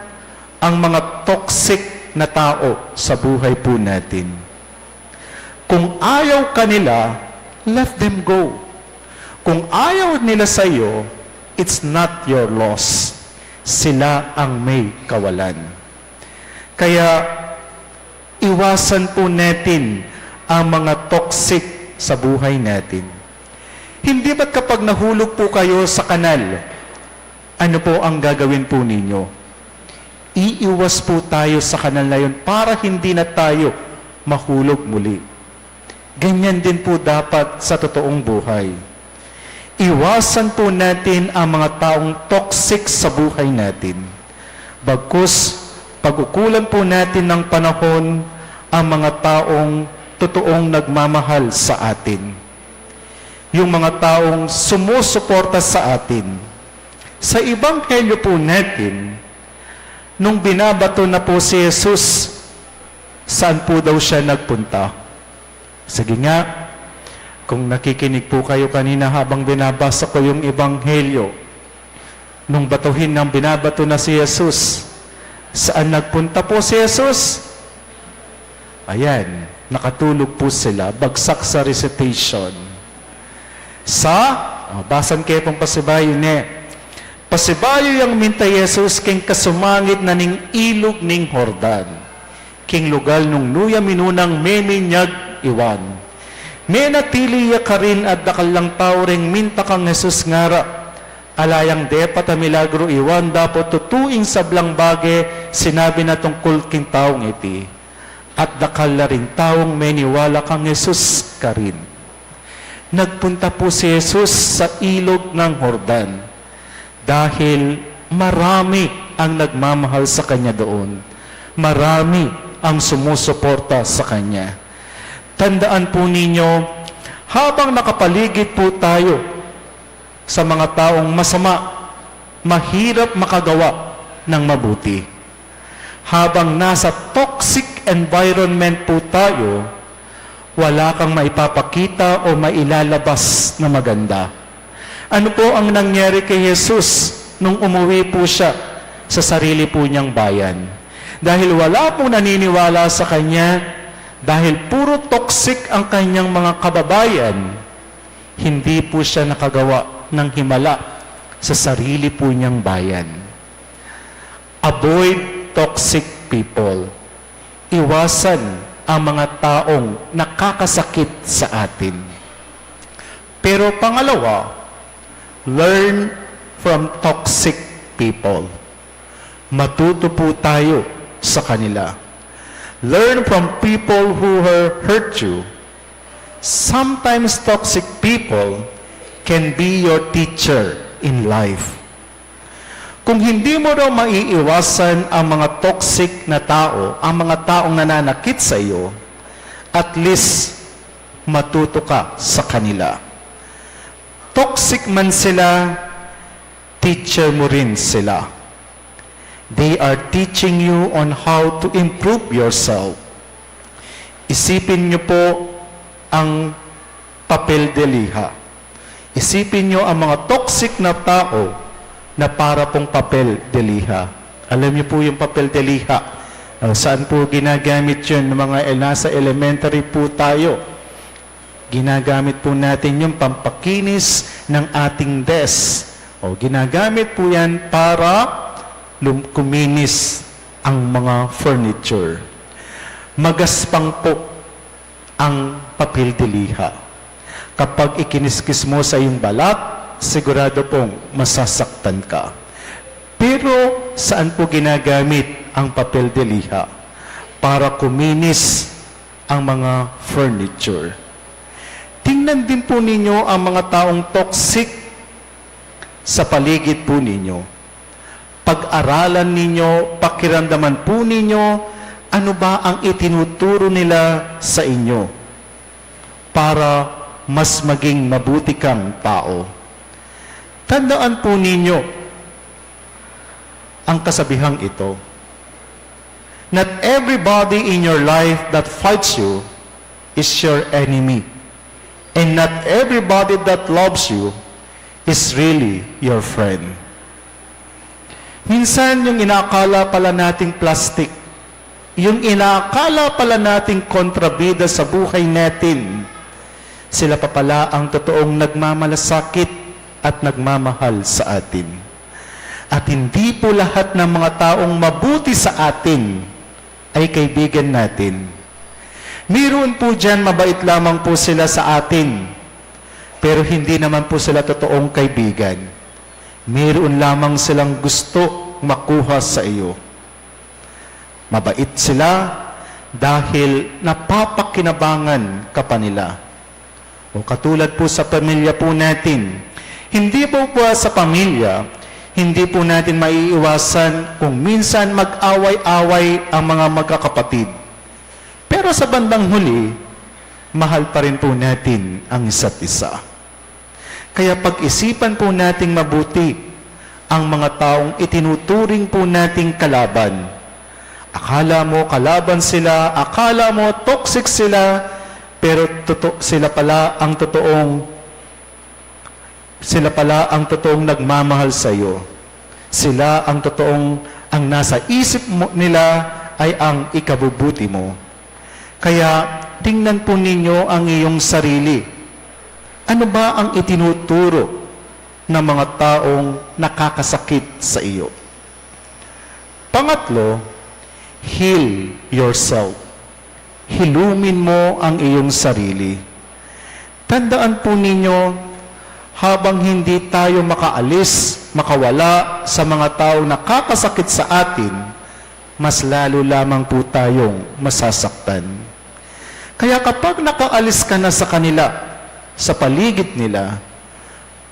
ang mga toxic na tao sa buhay po natin. Kung ayaw kanila, let them go. Kung ayaw nila sa iyo, it's not your loss. Sila ang may kawalan. Kaya, iwasan po natin ang mga toxic sa buhay natin. Hindi ba't kapag nahulog po kayo sa kanal, ano po ang gagawin po ninyo? Iiwas po tayo sa kanal na yun para hindi na tayo mahulog muli. Ganyan din po dapat sa totoong buhay. Iwasan po natin ang mga taong toxic sa buhay natin. Bagkus, pag-ukulan po natin ng panahon ang mga taong totoong nagmamahal sa atin. Yung mga taong sumusuporta sa atin. Sa Ebanghelyo po natin, nung binabato na po si Jesus, saan po daw siya nagpunta? Sige nga, kung nakikinig po kayo kanina habang binabasa ko yung Ebanghelyo, nung batuhin ng binabato na si Jesus, saan nagpunta po si Jesus? Ayan, nakatulog po sila, bagsak sa recitation. Basan kayo pong pasibayo ni. Pasibayo yung minta Jesus king kasumangit na ning ilog ning Hordan. King lugal nung nuya minunang meminyag iwan. May natiliya ka rin at dakal lang tao ring minta kang Jesus ngara. Alayang depa ta milagro iwan dapat tutuing sablang bage sinabi na tungkol king taong iti. At dakal na rin taong meniwala kang Jesus ka rin. Nagpunta po si Jesus sa ilog ng Hordan dahil marami ang nagmamahal sa kanya doon. Marami ang sumusuporta sa kanya. Tandaan po ninyo, habang nakapaligid po tayo sa mga taong masama, mahirap makagawa ng mabuti. Habang nasa toxic environment po tayo, wala kang maipapakita o mailalabas na maganda. Ano po ang nangyari kay Jesus nung umuwi po siya sa sarili po niyang bayan? Dahil wala pong naniniwala sa kanya, dahil puro toxic ang kanyang mga kababayan, hindi po siya nakagawa ng himala sa sarili po niyang bayan. Avoid toxic people. Iwasan ang mga taong nakakasakit sa atin. Pero pangalawa, learn from toxic people. Matuto po tayo sa kanila. Learn from people who hurt you. Sometimes toxic people can be your teacher in life. Kung hindi mo daw maiiwasan ang mga toxic na tao, ang mga taong nananakit sa iyo, at least matuto ka sa kanila. Toxic man sila, teacher mo rin sila. They are teaching you on how to improve yourself. Isipin niyo po ang papel de liha. Isipin niyo ang mga toxic na tao na para pong papel de liha. Alam niyo po yung papel de liha. Saan po ginagamit yun? Nasa elementary po tayo. Ginagamit po natin yung pampakinis ng ating desk. Ginagamit po yan para kuminis ang mga furniture. Magaspang po ang papel de liha. Kapag ikiniskis mo sa iyong balat, sigurado pong masasaktan ka. Pero saan po ginagamit ang papel de liha? Para kuminis ang mga furniture. Tingnan din po ninyo ang mga taong toxic sa paligid po ninyo. Pag-aralan ninyo, pakiramdaman po ninyo, ano ba ang itinuturo nila sa inyo para mas maging mabuti kang tao. Tandaan po ninyo ang kasabihang ito. Not everybody in your life that fights you is your enemy. And not everybody that loves you is really your friend. Minsan yung inaakala pala nating plastic, yung inaakala pala nating kontrabida sa buhay natin, sila pa pala ang totoong nagmamalasakit at nagmamahal sa atin. At hindi po lahat ng mga taong mabuti sa atin ay kaibigan natin. Meron po dyan, mabait lamang po sila sa atin, pero hindi naman po sila totoong kaibigan. Meron lamang silang gusto makuha sa iyo. Mabait sila dahil napapakinabangan ka pa nila. Katulad po sa pamilya po natin, hindi po sa pamilya, hindi po natin maiiwasan kung minsan mag-away-away ang mga magkakapatid. Pero sa bandang huli, mahal pa rin po natin ang isa't isa. Kaya pag-isipan po nating mabuti ang mga taong itinuturing po nating kalaban. Akala mo kalaban sila, akala mo toxic sila, pero sila pala ang totoong nagmamahal sa iyo. Sila ang totoong ang nasa isip mo nila ay ang ikabubuti mo. Kaya tingnan po ninyo ang iyong sarili. Ano ba ang itinuturo ng mga taong nakakasakit sa iyo? Pangatlo, heal yourself. Hilumin mo ang iyong sarili. Tandaan po ninyo, habang hindi tayo makawala sa mga taong nakakasakit sa atin, mas lalo lamang po tayong masasaktan. Kaya kapag nakaalis ka na sa kanila, sa paligid nila,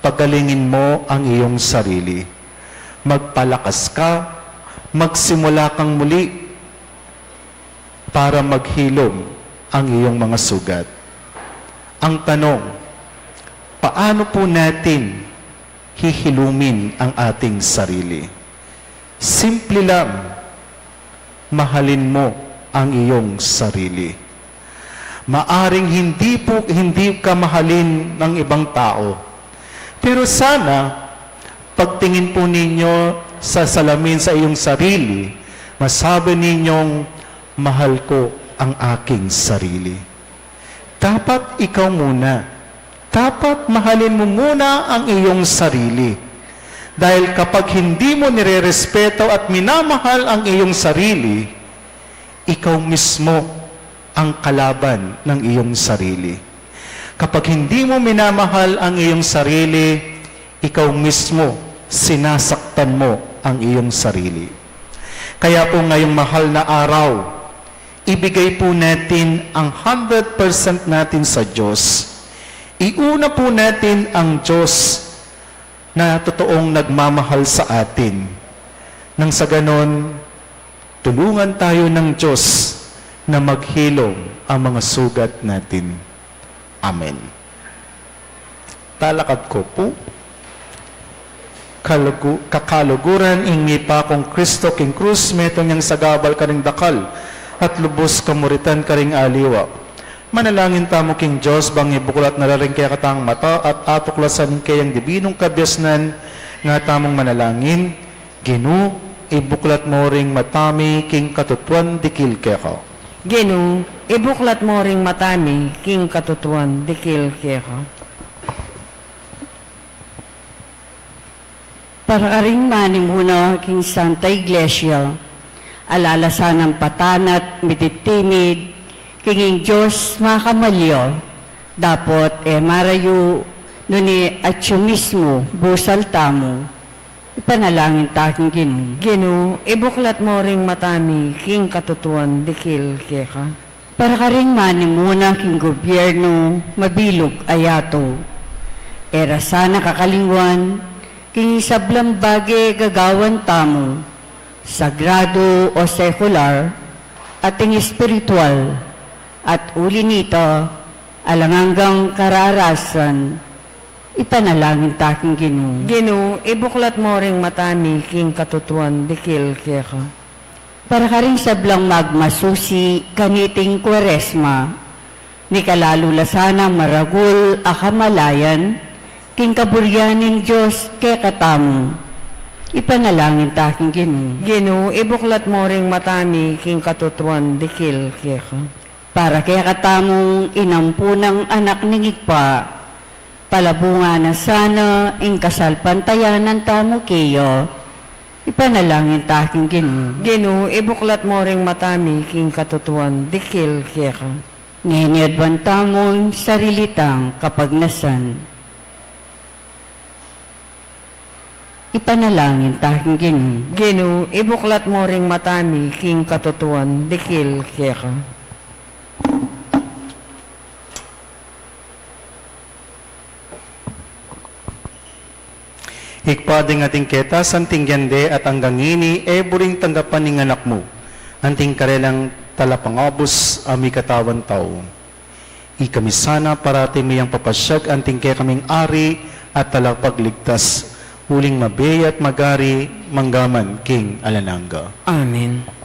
pagalingin mo ang iyong sarili. Magpalakas ka, magsimula kang muli para maghilom ang iyong mga sugat. Ang tanong, paano po natin hihilumin ang ating sarili? Simple lang, mahalin mo ang iyong sarili. Maaring hindi ka mahalin ng ibang tao. Pero sana, pagtingin po ninyo sa salamin sa iyong sarili, masabi ninyong, mahal ko ang aking sarili. Dapat ikaw muna. Dapat mahalin mo muna ang iyong sarili. Dahil kapag hindi mo nirerespeto at minamahal ang iyong sarili, ikaw mismo ang kalaban ng iyong sarili. Kapag hindi mo minamahal ang iyong sarili, ikaw mismo sinasaktan mo ang iyong sarili. Kaya po ngayong mahal na araw, ibigay po natin ang 100% natin sa Diyos. Iuna po natin ang Diyos na totoong nagmamahal sa atin. Nang sa ganon, tulungan tayo ng Diyos na maghilom ang mga sugat natin. Amen. Talakad ko po. Kakaluguran ingi pa kong Kristo king krus metong yang sagabal karing dakal at lubos kamuritan karing aliwa. Manalangin tamo king Diyos bang ibukulat nararing kaya katang mata at atuklasan kayang dibinong kabyasnan nga tamong manalangin. Ginu ibuklat mo ring matami king katutuan dikil keko. Ginoo, ibuklat mo ring matami, king katutuan, dikil keko. Para ka rin manimuna king Santa Iglesia, alalasan ng patanat, mititimid, kinging Diyos makamalyo, dapat marayo nuni at mismo, busal tamo, ipanalangin taking Ginoo. Ginoo, ibuklat mo ring matami, king katutuan, dikil keko. Para ka rin manimuna king gobyerno, mabilog ayato, era sana kakalingwan, king sablang bagay gagawan tamo, sagrado o sekular, ating espiritual, at uli nito, alanganggang kararasan, ipanalangin taking Ginoo. Ginoo, ibuklat mo ring matami, king katutuan, dikil keko. Para ka rin sablang magmasusi, ganiting Kwaresma, ni kalalula maragul akamalayan, king kaburyaning Diyos ke katamu, ipanalangin taking Ginoo. Ginoo, ibuklat mo ring matami, king katutuan, dikil keko. Para kaya katamong inampunang anak ni Ngigpa, palabunga na sana ing kasalpantayanan tamo kayo, ipanalangin taking Ginoo. Ginoo, ibuklat mo ring matami, king katutuan, dikil keko. Ngayon tamong sarilitang kapagnasan, ipanalangin taking Ginoo. Ginoo, ibuklat mo ring matami, king katutuan, dikil keko. Hikpading ating keta, santing yande at hanggang ini, buring tanggapan ng anak mo. Anting karelang talapangabos, ami katawan tao. Ikami sana parati miyang papasyag, anting kaya kaming ari at talapagligtas. Huling mabey at magari, manggaman, king alananga. Amen.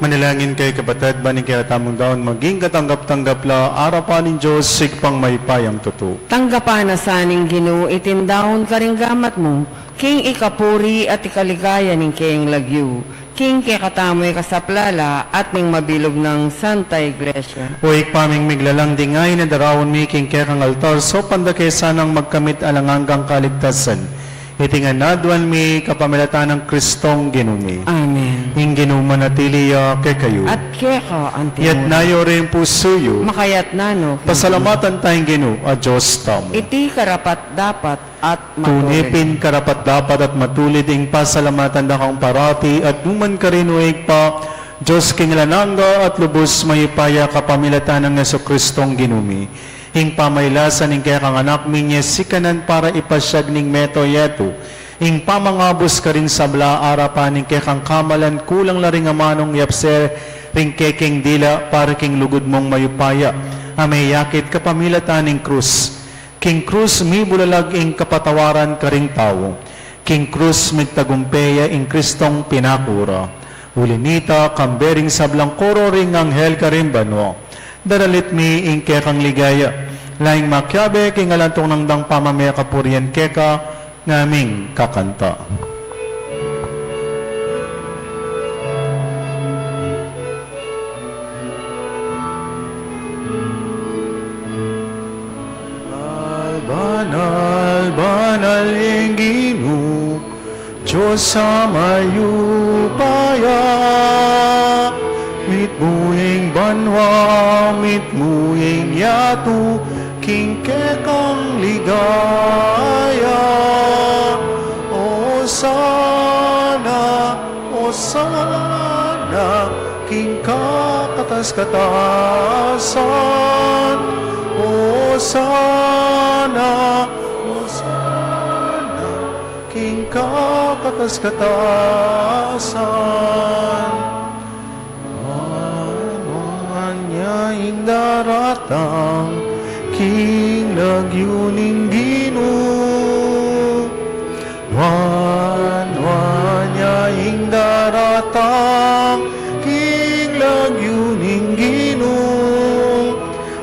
Manalangin kay kapatid, baning kaya tamang daon, maging katanggap-tanggap la, arapan ng Diyos, sigpang may payang totoo. Tanggapan na saning Ginoo itindahon karinggamat mo, king ikapuri at ikaligaya ning kayang lagyu, king katamoy kasaplala at ning mabilog ng Santa Iglesia. O ikpaming miglalang dingay na darawon mi king kekang altar, so pandakay sanang magkamit alangangang kaligtasan. Itingan nadwan mi kapamilatan ng Kristong ginumi. Amen. Ing ginumanatiliya kay kayo. At keka ang Yat nayo rin pusuyo, makayat nano, pasalamatan tayong ginu, a Diyos tamo. iti karapat dapat at matuloy. Tunipin karapat dapat at matulid ing pasalamatan na kang parati at numan ka rin uig pa, Diyos kinglananga at lubos mayipaya kapamilatan ng Yeso Kristong ginumi. Ing pamaylasan ing kaya kang anak minye sikanan para ipasyag ning meto yeto. Ing pamangabos ka rin sa bla arapan ing kaya kang kamalan kulang la ring amanong yapser ring keking dila para king lugod mong mayupaya. Amay yakit kapamilatan ing krus. King krus mi bulalag ing kapatawaran ka ring tao. King krus migtagumpeya ing Kristong pinakura. Ulinita kambering sablang koro ring anghel ka rin banwa. Daralit mi ing kekang ligaya. Laing makyabe king alantong ng dang pamamaya kapurian keka ngaming kakanta. Banal, banal ing Ginoo, Diyos sa mayupaya. Mit muing banwa, mit muing yatu, king kekang ligaya. O sana, king kakatas-katasan. O sana, king kakatas-katasan. Ing daratang king lagyuning Ginoo. Wanya ing daratang king lagyuning Ginoo.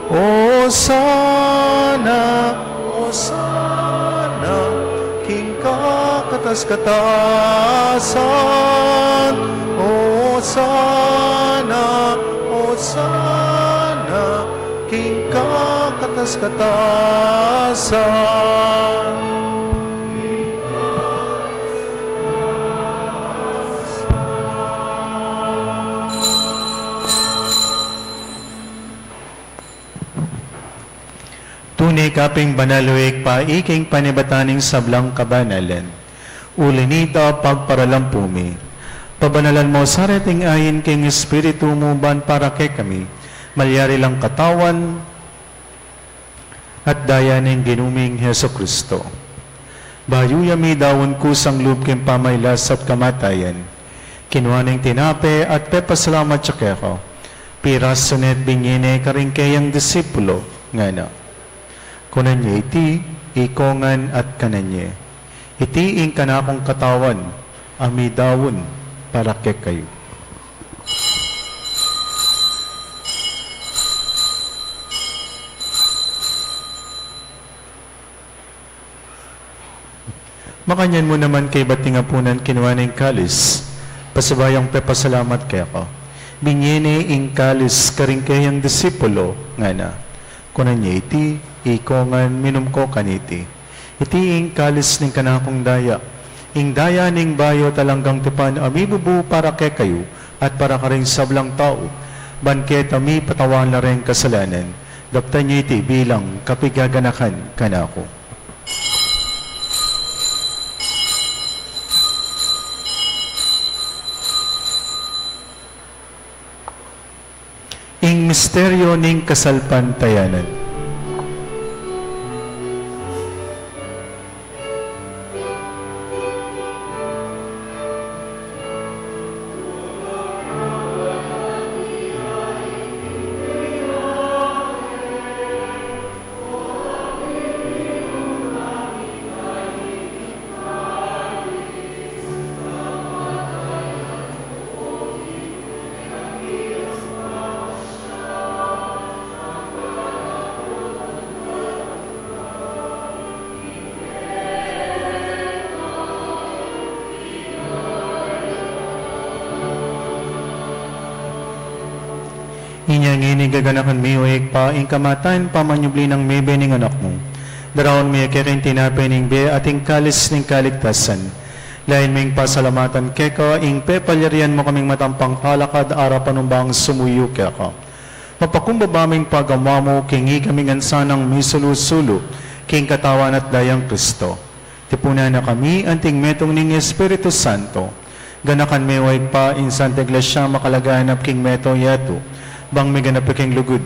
O sana, king kakatas-katasan. O sana, king kakatas-katasan. Tunay kaping banaluig pa iking panibataning sablang kabanalan. Ulinita pagparalampumi. Pabanalan mo sa reting ayin king Espiritu mo ban para kay kami. Malyari lang katawan at daya ng ginuming Heso Kristo. Bayu yami dawon kusang loob king pamaylas at kamatayan. Kinuha ng tinape at pepasalamat siya keko. Piras sunet binyene karing kayang disipulo nga na. Kunan niya iti, ikongan at kananye. Iti ing kanakong katawan, ami dawon para kay kayo. Makanyan mo naman kay batingapunan kinuha ng kalis, pasabayang pepasalamat kaya ko. Binyene ing kalis karing kayang disipulo nga na. Kunan niya iti, ikongan minum ko kaniti. Iti ing kalis ning kanakong daya. Ing daya ning bayo talanggang tipan amibubu para kay kayo at para ka rin sablang tao. Banket ami patawan na rin kasalanan. Daptan niya iti bilang kapigaganakan kanako. Ing misteryo ning kasalpantayanan. ngini gaganakan mi o pa ing kamatan pamanyubli ng mebe ning anak mo. Darawon mi kekin tinapay ning be ating kalis ning kaligtasan. Lain ming pasalamatan keka ing pepalyarian mo kaming matampang halakad arapan bang sumuyo keka. Mapakumbabaming pagama mo kingi kaming ansanang misulusulo king katawan at dayang Kristo. Tipunan na kami anting metong ning Espiritu Santo. Ganakan may waig pa in Santa Iglesia makalaganap king meto yato. Bang may ganap king lugod.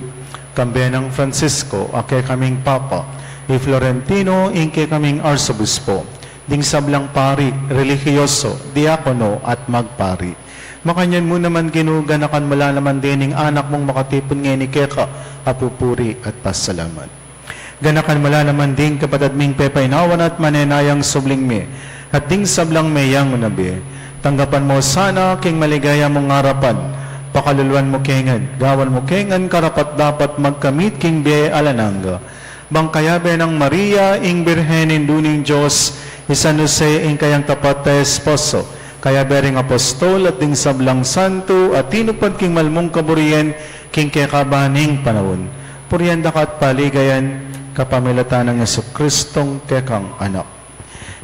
Kambe ng Francisco ake kaming Papa. I Florentino inke kaming Arsobispo. Ding sablang pari, religyoso, diakono at magpari. Makanyan mo naman ginuganakan mala naman dining anak mong makatipon ngayon ni Keka, apupuri at pasalamat. Ganakan mala naman din kapatid ming pepaynawan at manenayang subling mi, at ding sablang mayang nabi. Tanggapan mo sana king maligaya mong ngarapan, pakaluluan mo kengan, gawan mo kengan karapat dapat magkamit king biye alananga. Bangkayabe ng Maria, ing Birhenin duning Diyos, San Jose, ing kayang tapat na esposo, kaya bering apostol at ding sablang santo, at tinupad king malmong kaburian, king kekabaning panahon. Puriyan dakat paligayan, kapamilatan ng Yesu-Kristong kekang anak.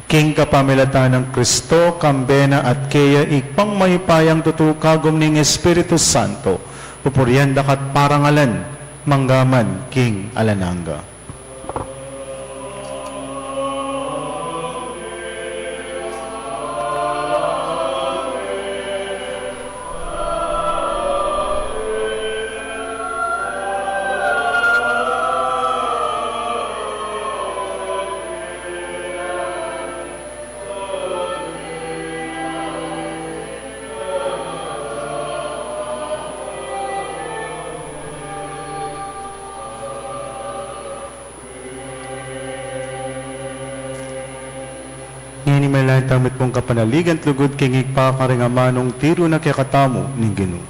King kapamilatan ng Kristo, kambena at kaya ikpang mahipayang tutukagom ning Espiritu Santo, pupuriyan dakat parangalan, manggaman, king alananga. Ngini may lahat tamit mong kapanaligan lugod kingig pa karingamanong tiro na kekatamo ning Ginoo.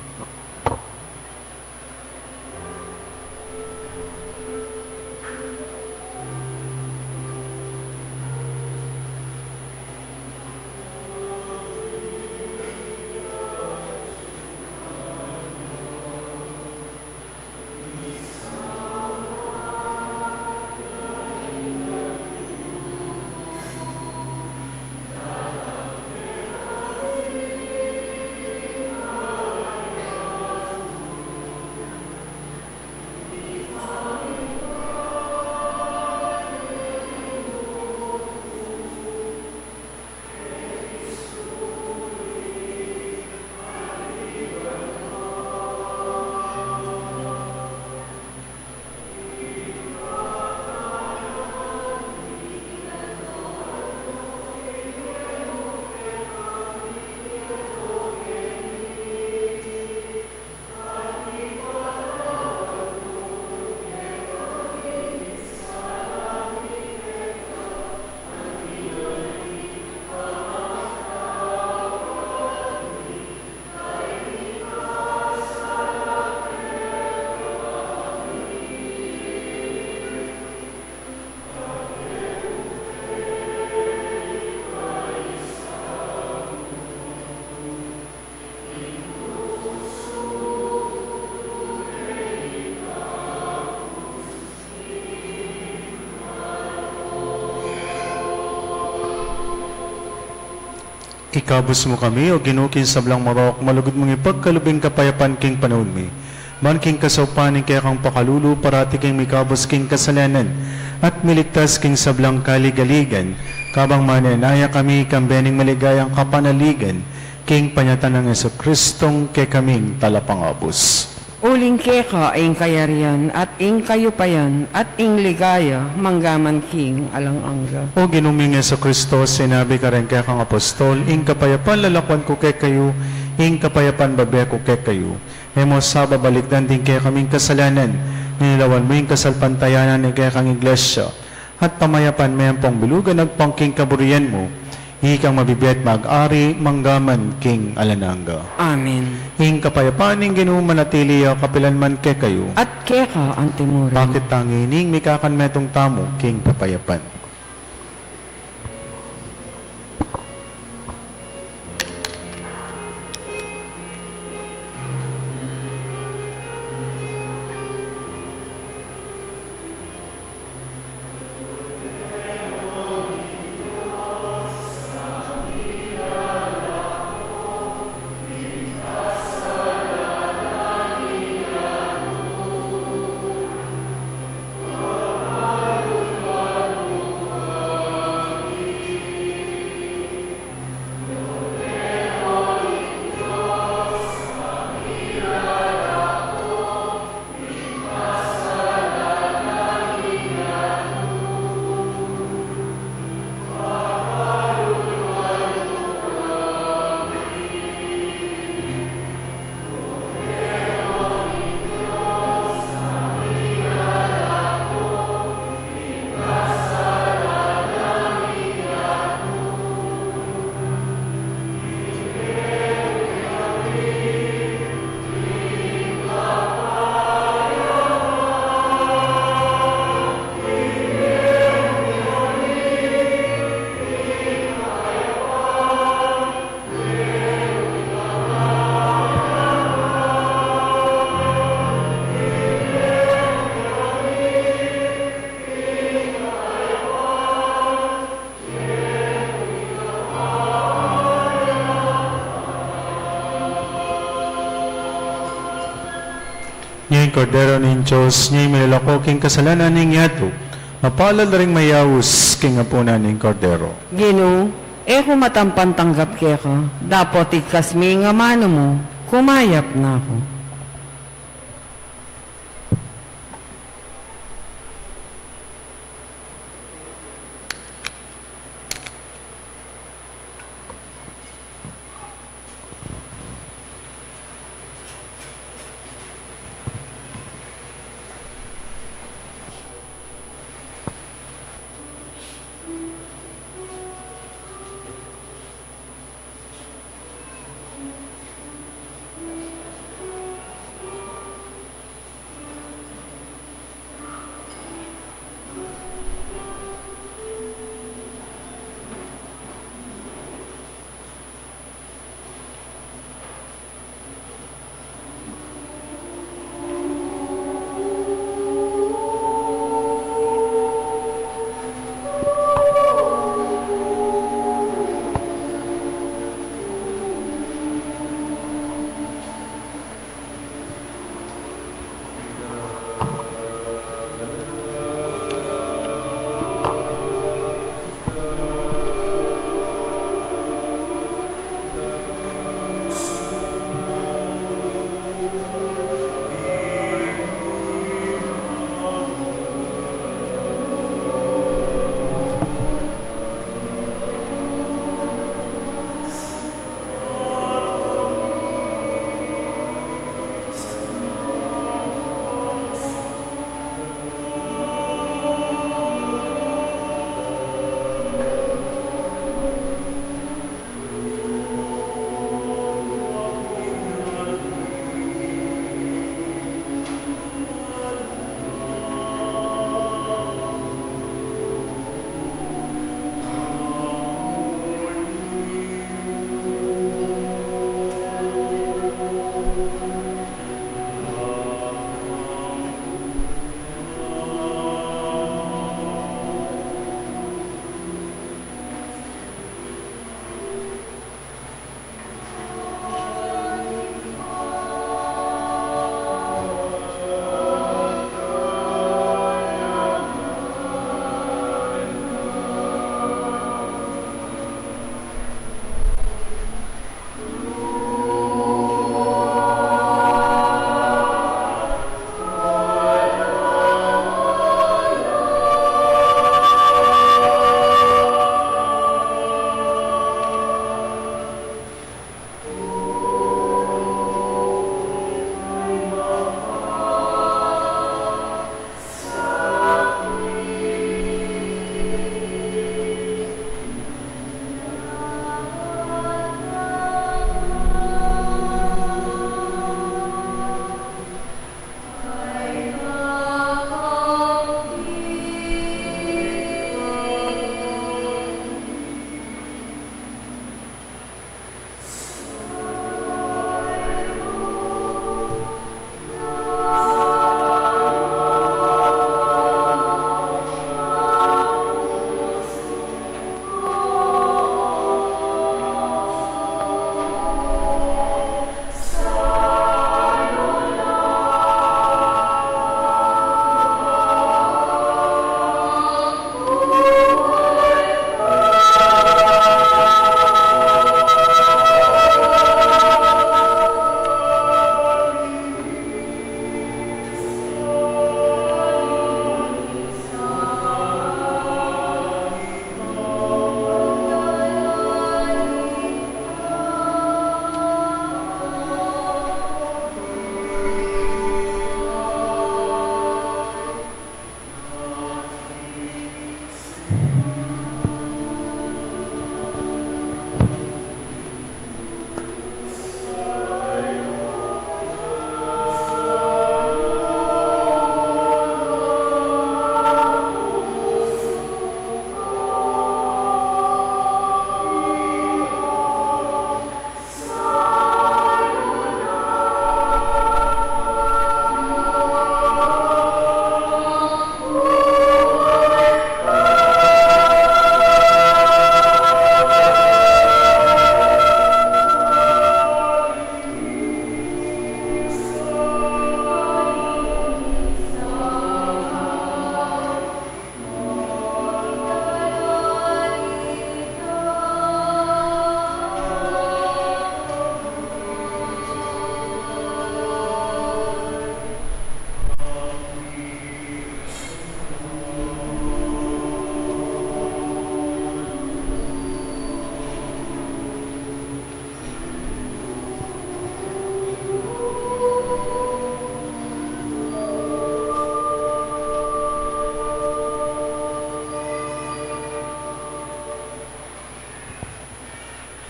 Ikabos mo kami o ginukin sablang marok, malugod mong ipagkalubing kapayapan king panahon mi. Man king kasaupaning kaya kang pakalulu, parati king mikabos king kasalanan, at miligtas king sablang kaligaligan, kabang mananaya kami kambening maligayang kapanaligan, king panyatan ng Yesu-Kristong kay kaming talapangabos. Uling keka ing kayarian at ing kayupayan at ing ligaya manggaman king alang angga. O ginuming Yesu-Kristo, sinabi ka rin kaya kang apostol, ing kapayapan lalakwan ko kay kayo, ing kapayapan babe ko kay kayo. Emo sa babalikdan din kaya kaming kasalanan, ninilawan mo yung kasalpantayanan ni kaya kang iglesia, at pamayapan may pong bilugan nagpangking kaburian mo, ikang mabibiyat mag-ari, manggaman, king alananga. Amen. Ing kapayapaan ing ginumanatili kapilan man kay kayo, At keka ang timurin. bakit tangining mikakan metong tamo, king kapayapan. Ngayon, Cordero ng Diyos, ngayon malalako king kasalanan ng yato. Mapalal na rin mayawos king apunan ng Cordero. Ginoo, kung matampan tanggap keka, dapat ikas mi nga mano mo, kumayap na ako.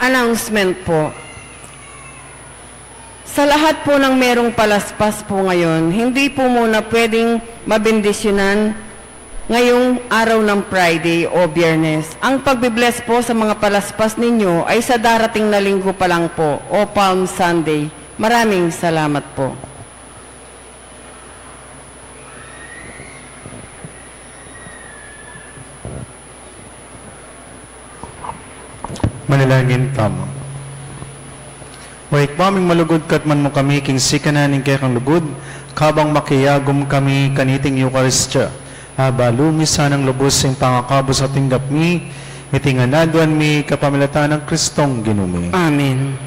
Announcement po. Sa lahat po ng merong palaspas po ngayon, hindi po muna pwedeng mabindisyonan ngayong araw ng Friday o Biyernes. Ang pagbibless po sa mga palaspas ninyo ay sa darating na linggo pa lang po o Palm Sunday. Maraming salamat po. Manalangin tamo. Waik paming malugod kat man mo kami king sikananing kay kang lugod, kabang makiyagom kami kaniting Eukaristya. Abalumi sanang lubos sing pangakabos sa tinggap mi, mitinganaduan mi kapamilatan ng Kristong ginumi. Amen.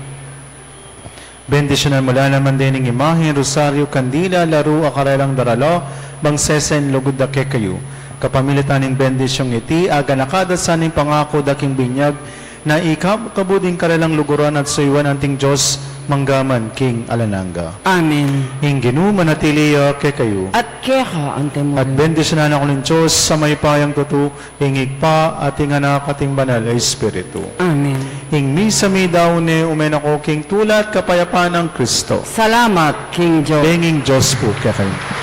Bendisyonan mula naman din ng imahe, rosaryo, kandila, laro, akaralang daralo, bangsesen, lugod da kayo. Kapamilitan ng bendisyong iti, aga nakada saning pangako daking binyag, na ikabuding karalang luguran at suywan anting Diyos, manggaman king alananga. Amen. Ing ginu manatiliya kay kayo. At keka ang temor. At bendisyonan ako ng Diyos sa may payang tutu, ingig pa ating anak ating banal ay Espiritu. Amen. Ing misa mi daw ni umen ako king tulat kapayapaan ng Kristo. Salamat, King Joe. Benging Diyos po kay kayo.